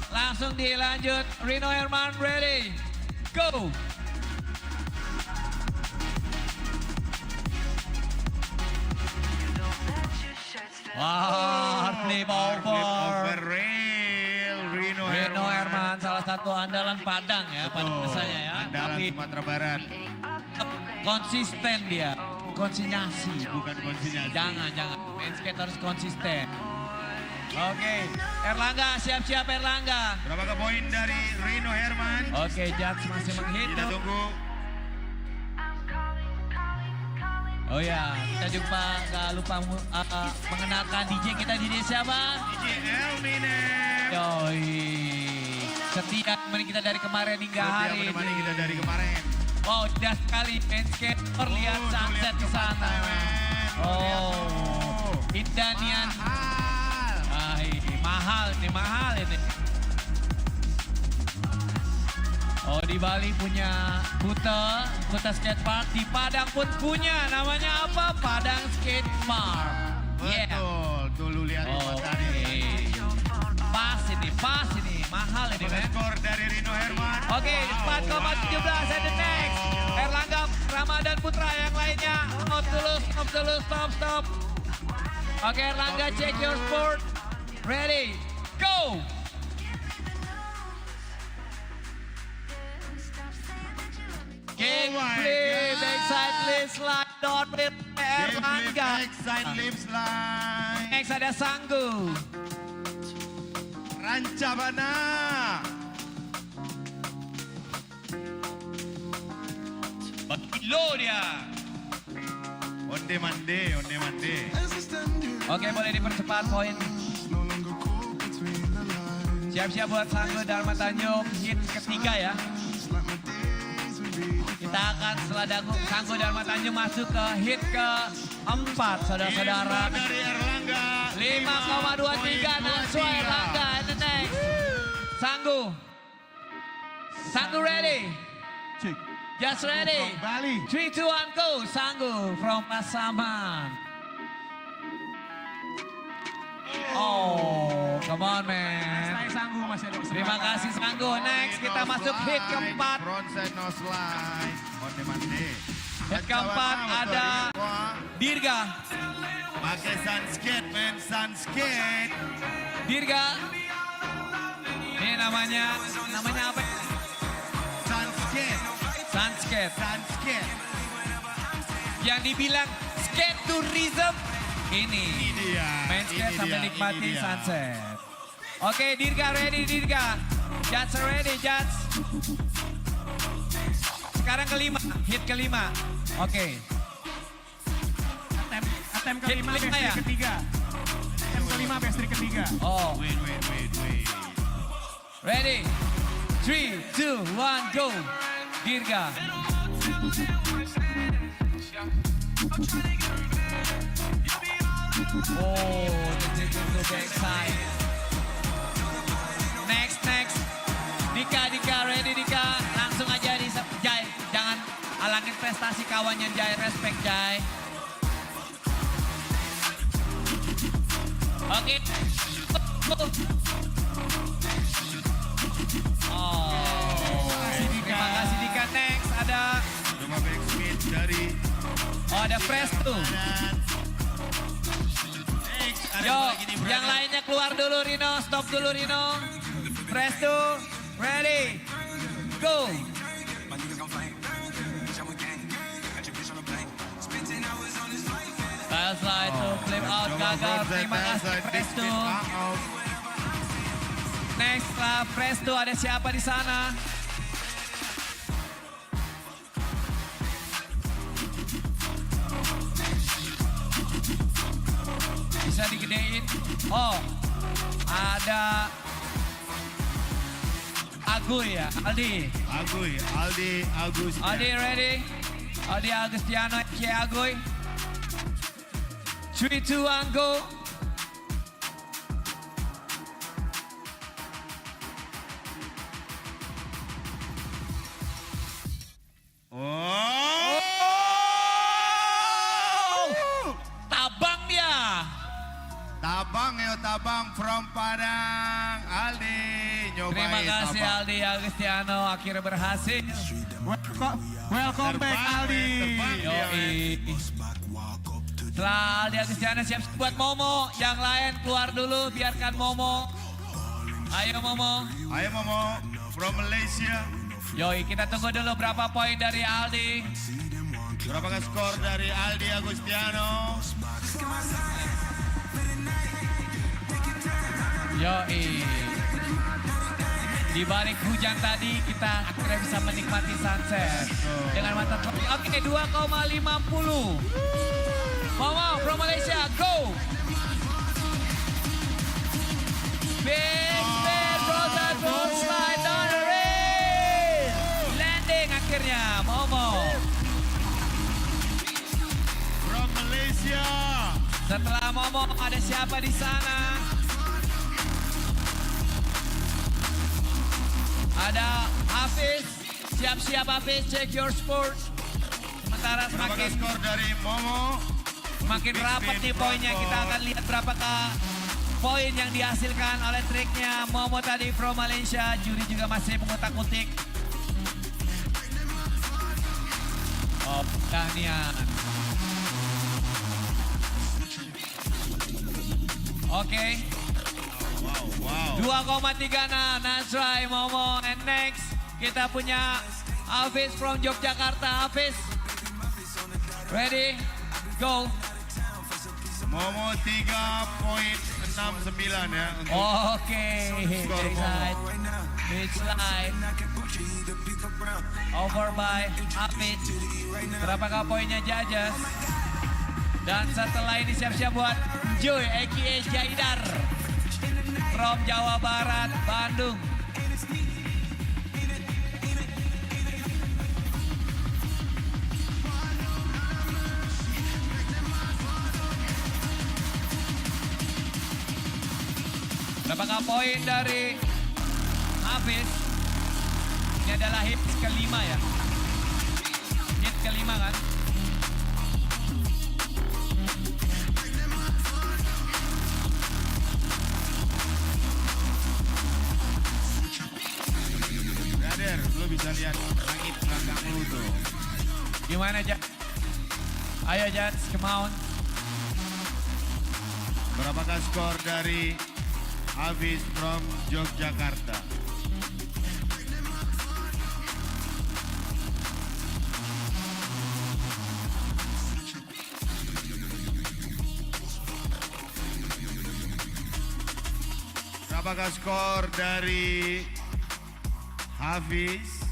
Langsung dilanjut, Rino Herman ready, go! Wah, flip over rail. Rino Herman, salah satu andalan Padang ya pada masanya ya. Andalan Tapi Sumatera Barat. konsisten dia, konsinyasi. Bukan konsinyasi. Jangan, main skate harus konsisten. Oke, Erlangga, siap-siap Erlangga. Berapakah poin dari Rino Herman? Oke, Judge masih Kita menghitung. tunggu. Oh ya, kita juga gak lupa mengenalkan DJ kita, DJ siapa? DJ Elminem. Yoi, setia menemani kita dari kemarin hingga hari menemani ini. kita dari kemarin. Wow, indah sekali main skater, lihat sunset di sana. Oh, indah nian. Mahal ini. Oh, di Bali punya Kuta Skatepark, di Padang pun punya, namanya apa? Padang Skatepark. Yeah. Betul, tuh lu lihat tadi. Pas ini, mahal ini kan. Skor dari Rino Herman. Oke, 4,17 and the next. Erlangga Ramadan Putra, yang lainnya. Stop. Oke, Erlangga, check your sport. Ready, go! Kick flip, backside flip, slide, down flip, Erlangga. Backside lip slide. Next ada Sanggu. Rancabana. Bakilo dia. Onde mande. Oke, boleh dipercepat poin. Siap-siap buat Sanggu Dharma Tanjung, hit ketiga ya. Kita akan setelah Sanggu Dharma Tanjung masuk ke hit keempat, saudara-saudara. Dari Erlangga. 5,23 Naswa Erlangga and the next. Sanggu ready. Just ready. Bali. 3, 2, 1, go. Sanggu from Pasaman. Oh, come on man. Stay Sanggu masih ada kesempatan. Terima kasih Sanggu. Next kita masuk hit keempat. Frontside no slide. On demand day. Hit keempat ada Dirga. Pakai sun skate, man. Sun skate. Dirga. Ini namanya apa? Sun skate. Sunskate. Sun skate. Yang dibilang skate tourism ini. dia. Main skate Ini sambil dia, nikmati ini dia. sunset. Oke, Dirga ready, Dirga. Judge ready, Judge. Sekarang kelima, hit kelima. Oke. Attempt kelima, Hit kelima bestri ya? ketiga. Attempt kelima, bestri ketiga. Oh, Wait. ready. 3, 2, 1, go. Dirga. Oh, the backside. Next. Dika, ready Dika. Langsung aja di Jai. Jangan alangin prestasi kawannya Jai. Respect Jai. Oke. Oh, terima kasih Dika. Next ada Coba backsmith dari ada Presto. Yo, yang lainnya keluar dulu Rino, stop dulu Rino. Presto, ready, go. Style slide to flip out, gagal. Terima kasih Presto. Next lah Presto, ada siapa di sana? Bisa digedein. Oh, ada Aguy ya, Aldi. Aldi Agus. Aldi ready? Aldi Agustiano, Cie Aguy. 3, 2, 1, go. Oh. Tabang dia. Tabang from Padang. Aldi nyobain Terima kasih tabang. Aldi Agustiano, akhirnya berhasil. Welcome back Aldi. Yoi. Setelah Aldi Agustiano siap-siap buat Momo. Yang lain keluar dulu, biarkan Momo. Ayo Momo. Ayo Momo from Malaysia. Yoi, kita tunggu dulu berapa poin dari Aldi. Berapakah skor dari Aldi Agustiano? Yoi. Di balik hujan tadi kita akhirnya bisa menikmati sunset dengan mata telanjang. Oke, 2,50. Momo from Malaysia, go. Big spin, frontside front slide down the rail. Landing akhirnya Momo. From Malaysia. Setelah Momo ada siapa di sana? Ada Hafiz. Siap-siap Hafiz, check your sports. Sementara Berapakah semakin skor dari Momo? makin rapat nih poinnya, kita akan lihat berapakah poin yang dihasilkan oleh triknya Momo tadi from Malaysia. Juri juga masih mengutak-utik. Oh, Danian. Oke. Wow. 2,36. Nice try Momo. And next kita punya Hafiz from Yogyakarta. Hafiz. Ready? Go. Momo 3,69 ya. Untuk Oke. skor Dari Momo. side. Mid slide. Over by Hafiz. Berapakah poinnya Jajas? Dan setelah ini siap-siap buat Joy aka Jaidar from Jawa Barat, Bandung. Berapakah poin dari Hafiz? Ini adalah hit kelima ya. 5 kan? Brother, lu bisa lihat langit belakang lu tuh. Gimana Jats? Ayo Jats, come on. Berapakah skor dari Hafiz from Yogyakarta? Berapakah skor dari Hafiz?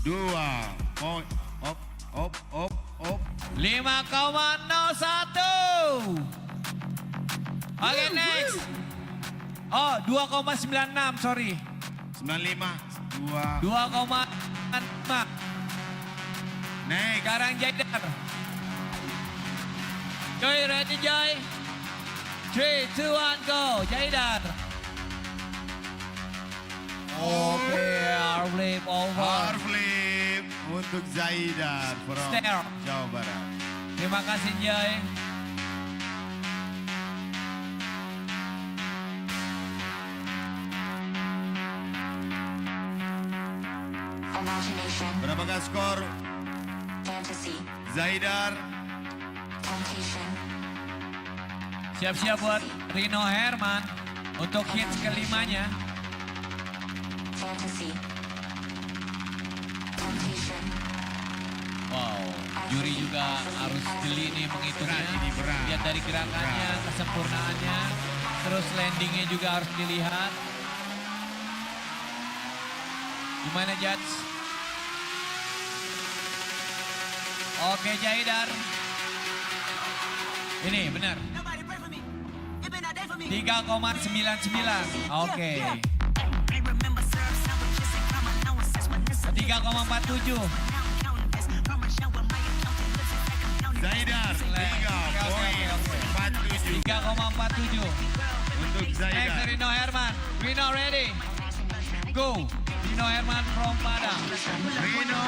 2 poin. Op. 5,01. Oke, next. Oh, 2,96, sorry. 95. 2. 2,5. Next. Sekarang Jaidar. Joy, ready Joy? 3, 2, 1, go. Jaidar. Oke, arm flip over. Power flip untuk Zaidar from Stair. Jawa Barat. Terima kasih Joy. Imagination, Berapakah skor fantasy, Zaidar? temptation, Siap-siap buat Rino Herman untuk hits kelimanya. fantasy, temptation, Wow, juri juga harus jeli nih menghitungnya. Berat ini, berat. Lihat dari gerakannya, Berat. kesempurnaannya. Terus landingnya juga harus dilihat. Gimana Jats? Oke Jaidar. Ini benar. 3,99. Oke. 3,47. Zaidar 3,47 3,47. untuk Next Zaidar. Rino Herman. Rino ready? Go. Rino Herman from Padang. Rino.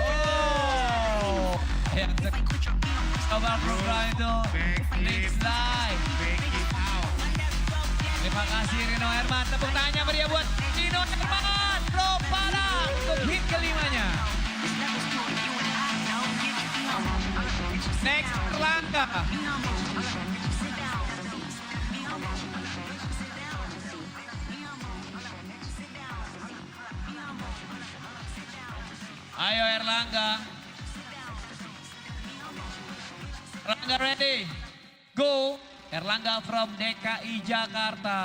Oh. Yang coba Bro itu next live. Back it out. Terima kasih Rino Herman. Tepuk tangannya meriah buat Rino Herman from Padang untuk hit kelimanya. Next Erlangga. Ayo Erlangga. Erlangga ready? Go. Erlangga from DKI Jakarta.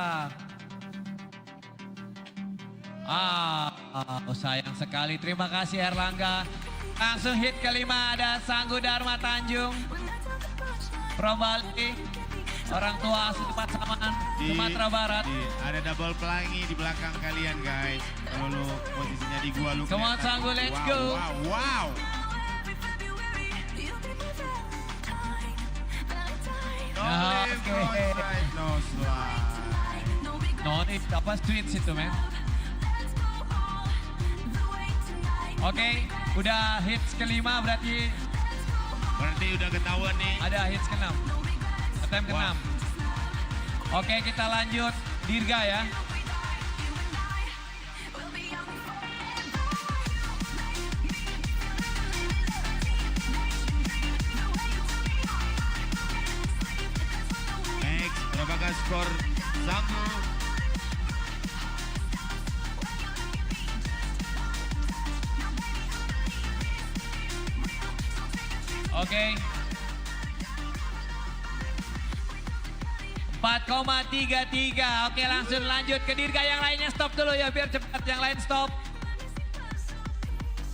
Sayang sekali. Terima kasih Erlangga. Langsung hit kelima ada Sanggu Dharma Tanjung. From Bali. Orang tua asli tempat Saman, Sumatera Barat. Ada double pelangi di belakang kalian guys. Kalau lu posisinya di gua lu Come on, kelihatan. Sanggu, let's Wow, go. Wow. No Ya, lift, oke. no slide, no slide. No, ini apa streets itu men. Oke, udah hits kelima berarti Berarti udah ketahuan nih. ada hits ke-6. Attempt ke-6. Oke, kita lanjut Dirga ya. Next, berapakah skor Sanggu? Oke. 4,33. Oke, langsung lanjut ke Dirga. Yang lainnya stop dulu ya biar cepat. Yang lain stop.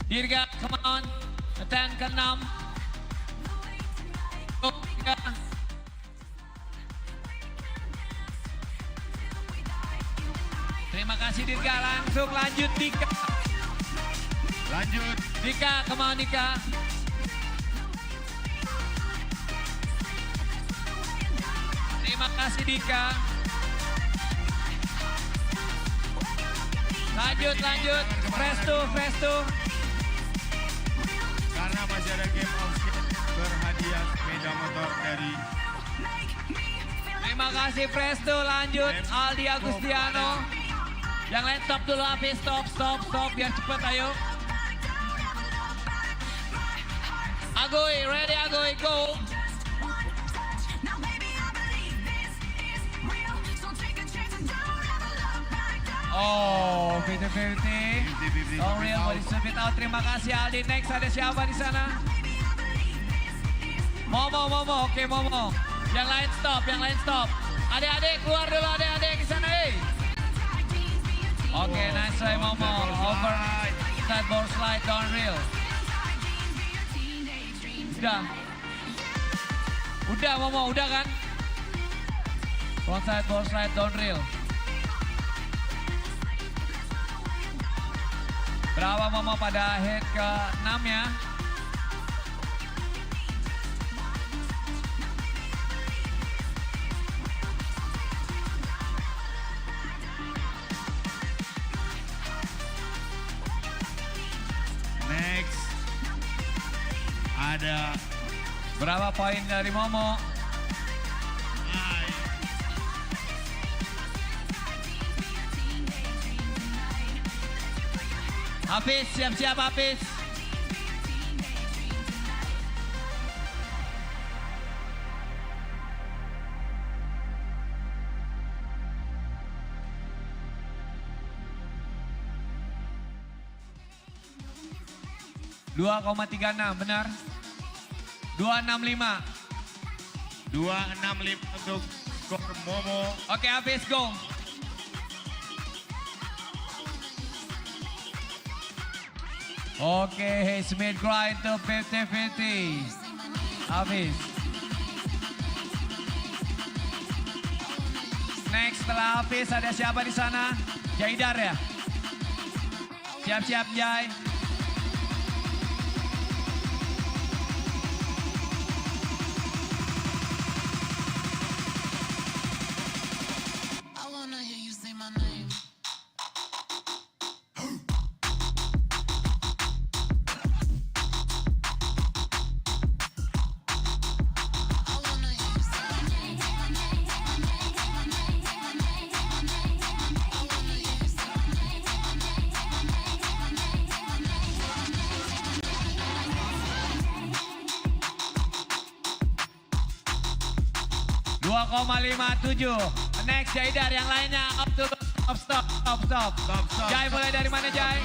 Dirga, come on. Attempt ke-6. Go, Dirga. Terima kasih Dirga. Langsung lanjut Dika. Lanjut. Dika, come on Dika. Terima kasih Dika. Lanjut. Presto. Karena masih ada game of skate berhadiah sepeda motor dari Terima kasih Presto, lanjut Aldi Agustiano. Yang lain stop dulu habis, stop, biar cepet ayo. Agoy, ready Agoy, go. Oh, 50-50. Oh, real mau disebut out. Terima kasih Aldi. Next ada siapa di sana? Momo, oke Momo. Yang lain stop. Adik-adik keluar dulu, adik-adik ke sana, Oke, nice try Momo. Over side board slide down rail. Udah Momo, udah kan? Front side board slide down rail. Berapa Momo pada head ke-6 ya? next. Ada Berapa poin dari Momo? Hafiz, siap-siap Hafiz. ...2,36 benar? 265. 265 untuk skor Momo. Oke Hafiz, go. Oke, Smith grind to 50-50. Habis. Next setelah Hafiz ada siapa di sana? Jaidar ya? Siap-siap Jai. tujuh. Next Jaidar, yang lainnya up to stop. Jai mulai dari mana Jai?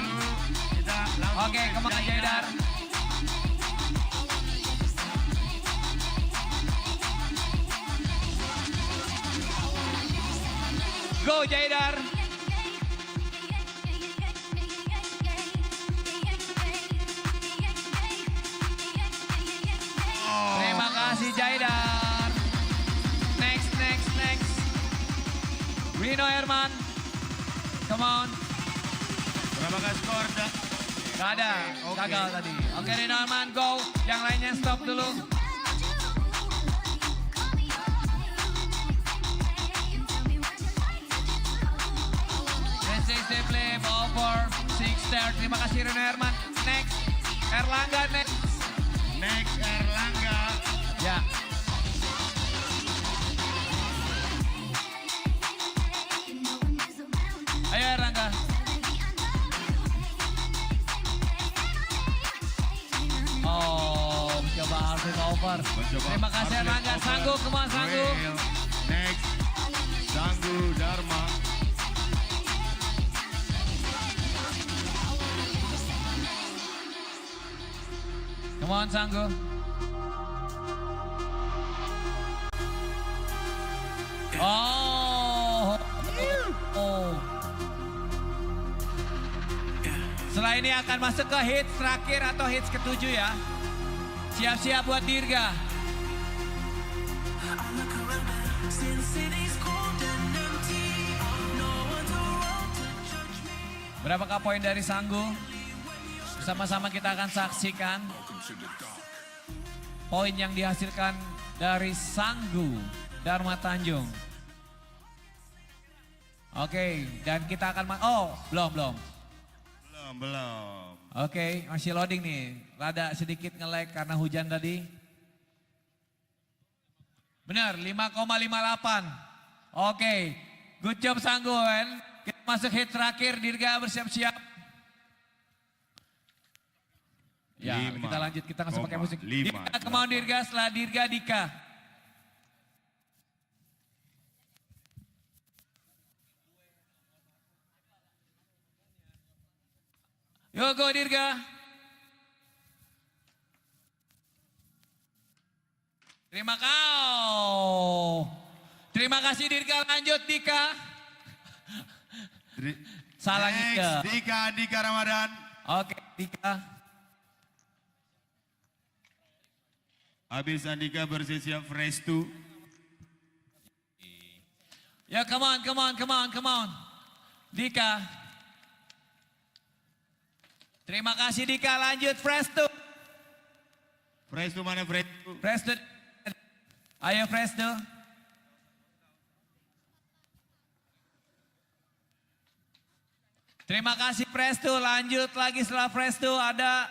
Oke, kemana Jaidar? Go Jaidar. Terima kasih Jaidar. Next. Rino Herman. Come on. Berapakah skor? Gak ada, gagal tadi. Oke Rino Herman, go. Yang lainnya stop dulu. This is the flip over 6 there. Terima kasih Rino Herman. Next, Erlangga next. Next Erlangga. Ya. Ayo Erlangga. Oh, mencoba Alvin over. Terima kasih Erlangga. Sanggu, kemana Sanggu? Next, Sanggu Dharma. Come on Sanggu. Oh. Setelah ini akan masuk ke hits terakhir atau hits ketujuh ya. Siap-siap buat Dirga. Berapakah poin dari Sanggu? Bersama-sama kita akan saksikan poin yang dihasilkan dari Sanggu Dharma Tanjung. Oke, dan kita akan oh, belum. Belum. Oke, masih loading nih. Rada sedikit nge-lag karena hujan tadi. Benar, 5,58. Oke, good job Sangguan. Kita masuk hit terakhir, Dirga bersiap-siap. Ya, kita lanjut, kita langsung pakai musik. Dirga, come on Dirga, setelah Dirga, Dika. Yo, go Dirga. Terima kasih Dirga, lanjut Dika. Salah Dika. Dika Ramadan. Oke, Dika. Habis Andika bersiap fresh 2. Ya, come on. Dika. Terima kasih Dika, lanjut fresh 2. Fresh 2 mana fresh 2? Fresh 2. Ayo fresh 2. Terima kasih fresh 2, lanjut lagi setelah fresh 2 ada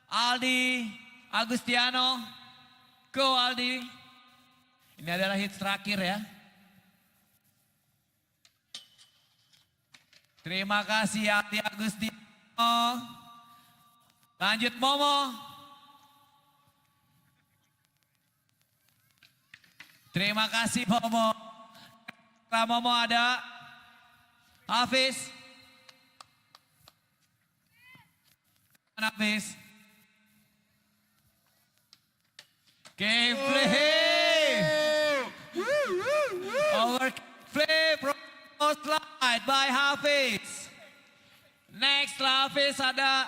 Aldi Agustiano. Go Aldi. Ini adalah hits terakhir ya. Terima kasih Aldi Agustiano. Lanjut Momo. Terima kasih Momo. Setelah Momo ada Hafiz. Hafiz. Game play. Our play promo slide by Hafiz. Next Hafiz ada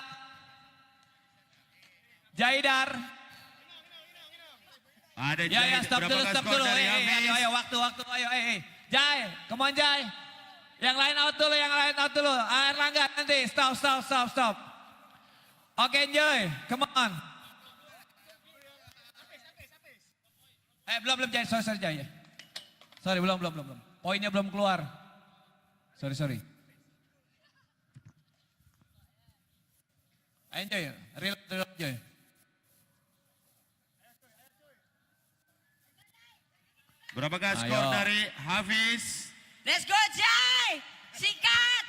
Jaidar. Ada Ya, stop dulu. Ayo, waktu, ayo. Jai, come on Jai. Yang lain out dulu. Erlangga nanti, stop. Oke, enjoy, come on. Belum Jai, sorry Jai. Sorry, belum. Poinnya belum keluar. Sorry. Enjoy, reload Jai. Berapakah skor Ayo. dari Hafiz? Let's go Jai! Sikat!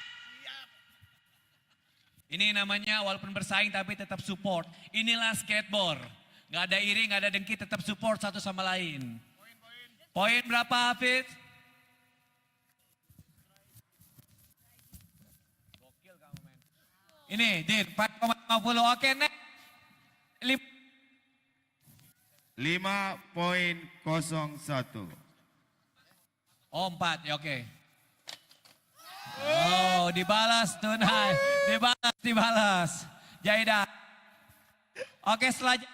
Ini namanya walaupun bersaing tapi tetap support. Inilah skateboard. Gak ada iri, gak ada dengki, tetap support satu sama lain. Poin berapa Hafiz? Ini, Din, 4,50. Oke, next. 5.01. Oh, 4, ya oke. Oh, dibalas tunai. Dibalas. Jaida. Oke, selanjutnya.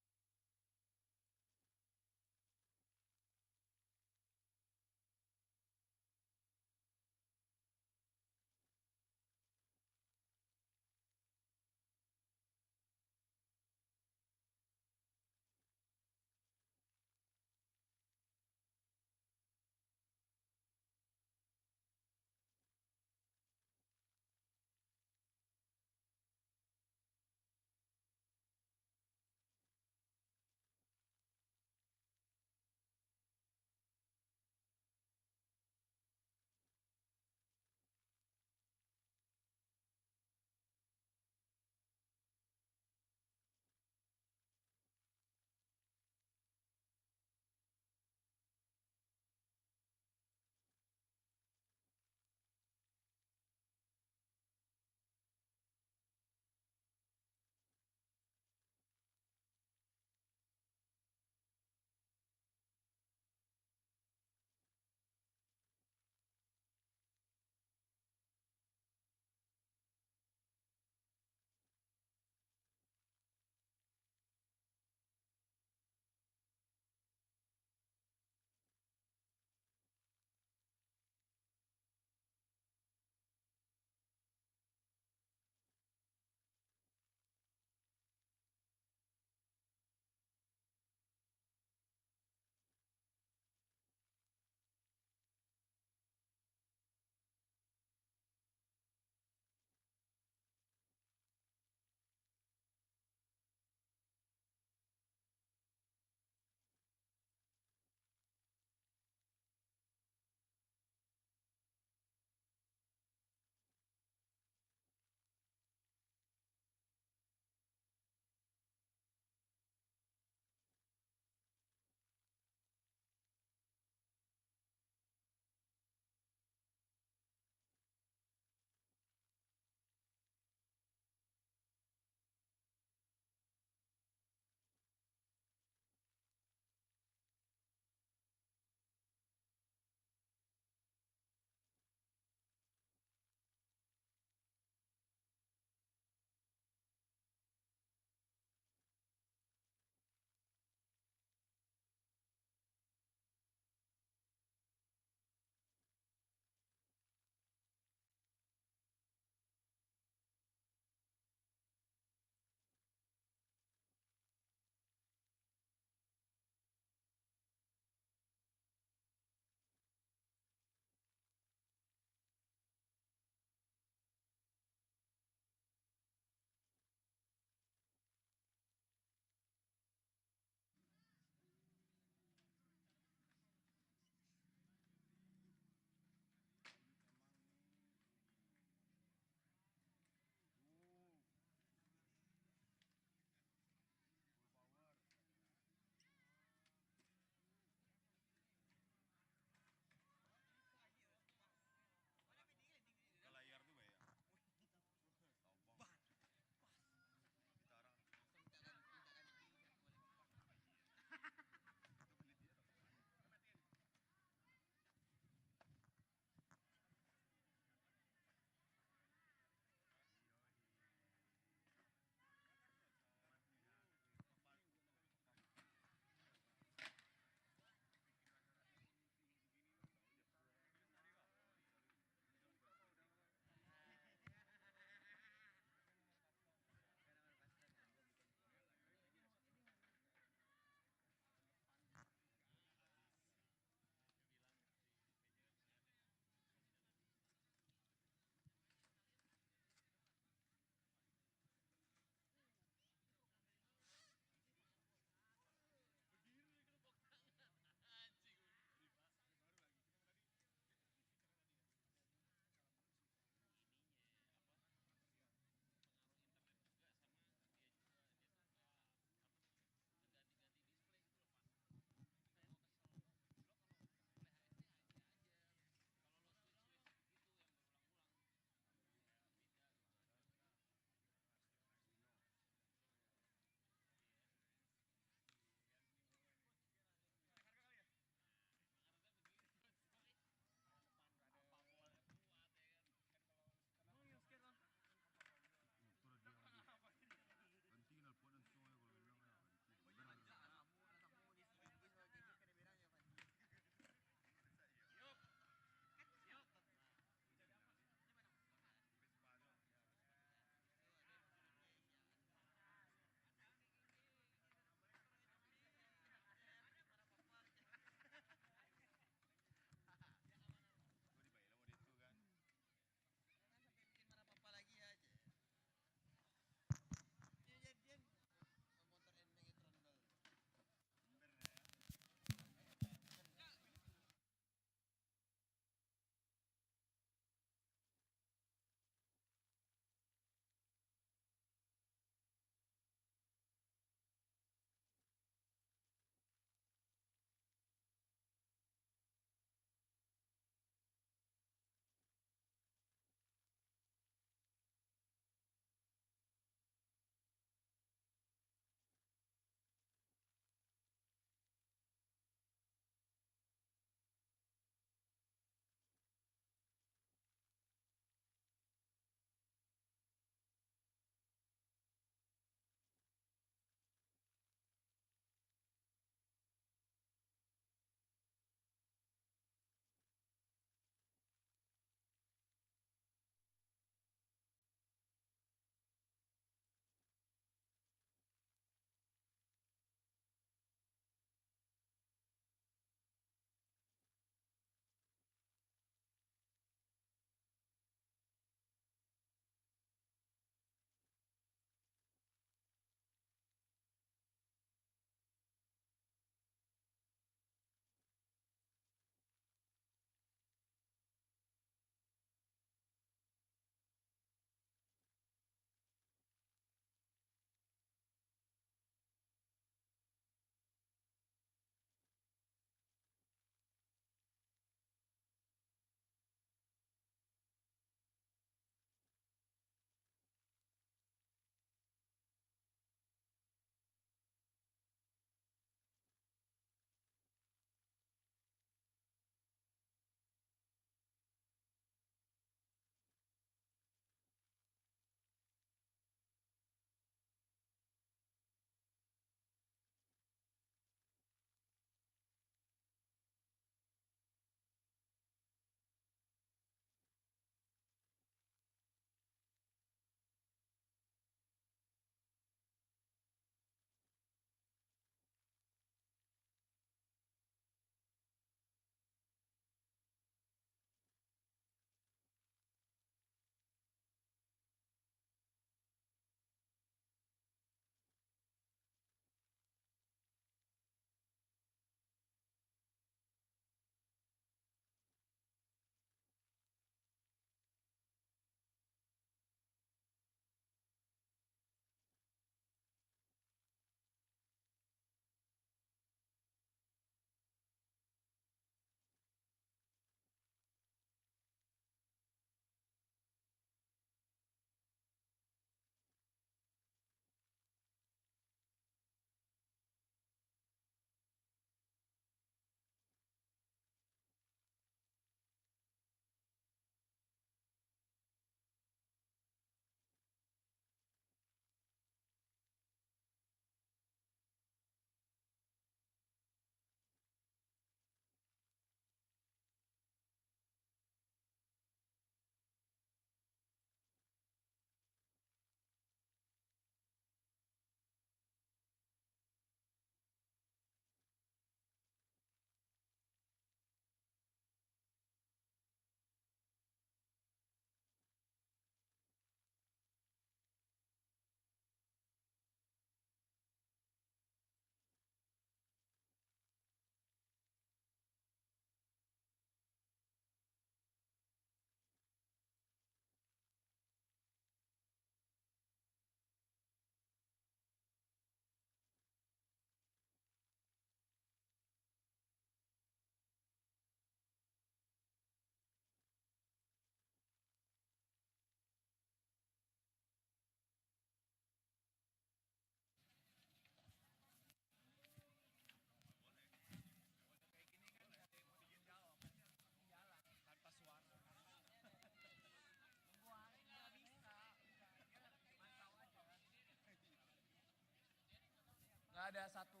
ada satu.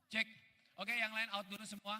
Cek. Oke, yang lain out dulu semua.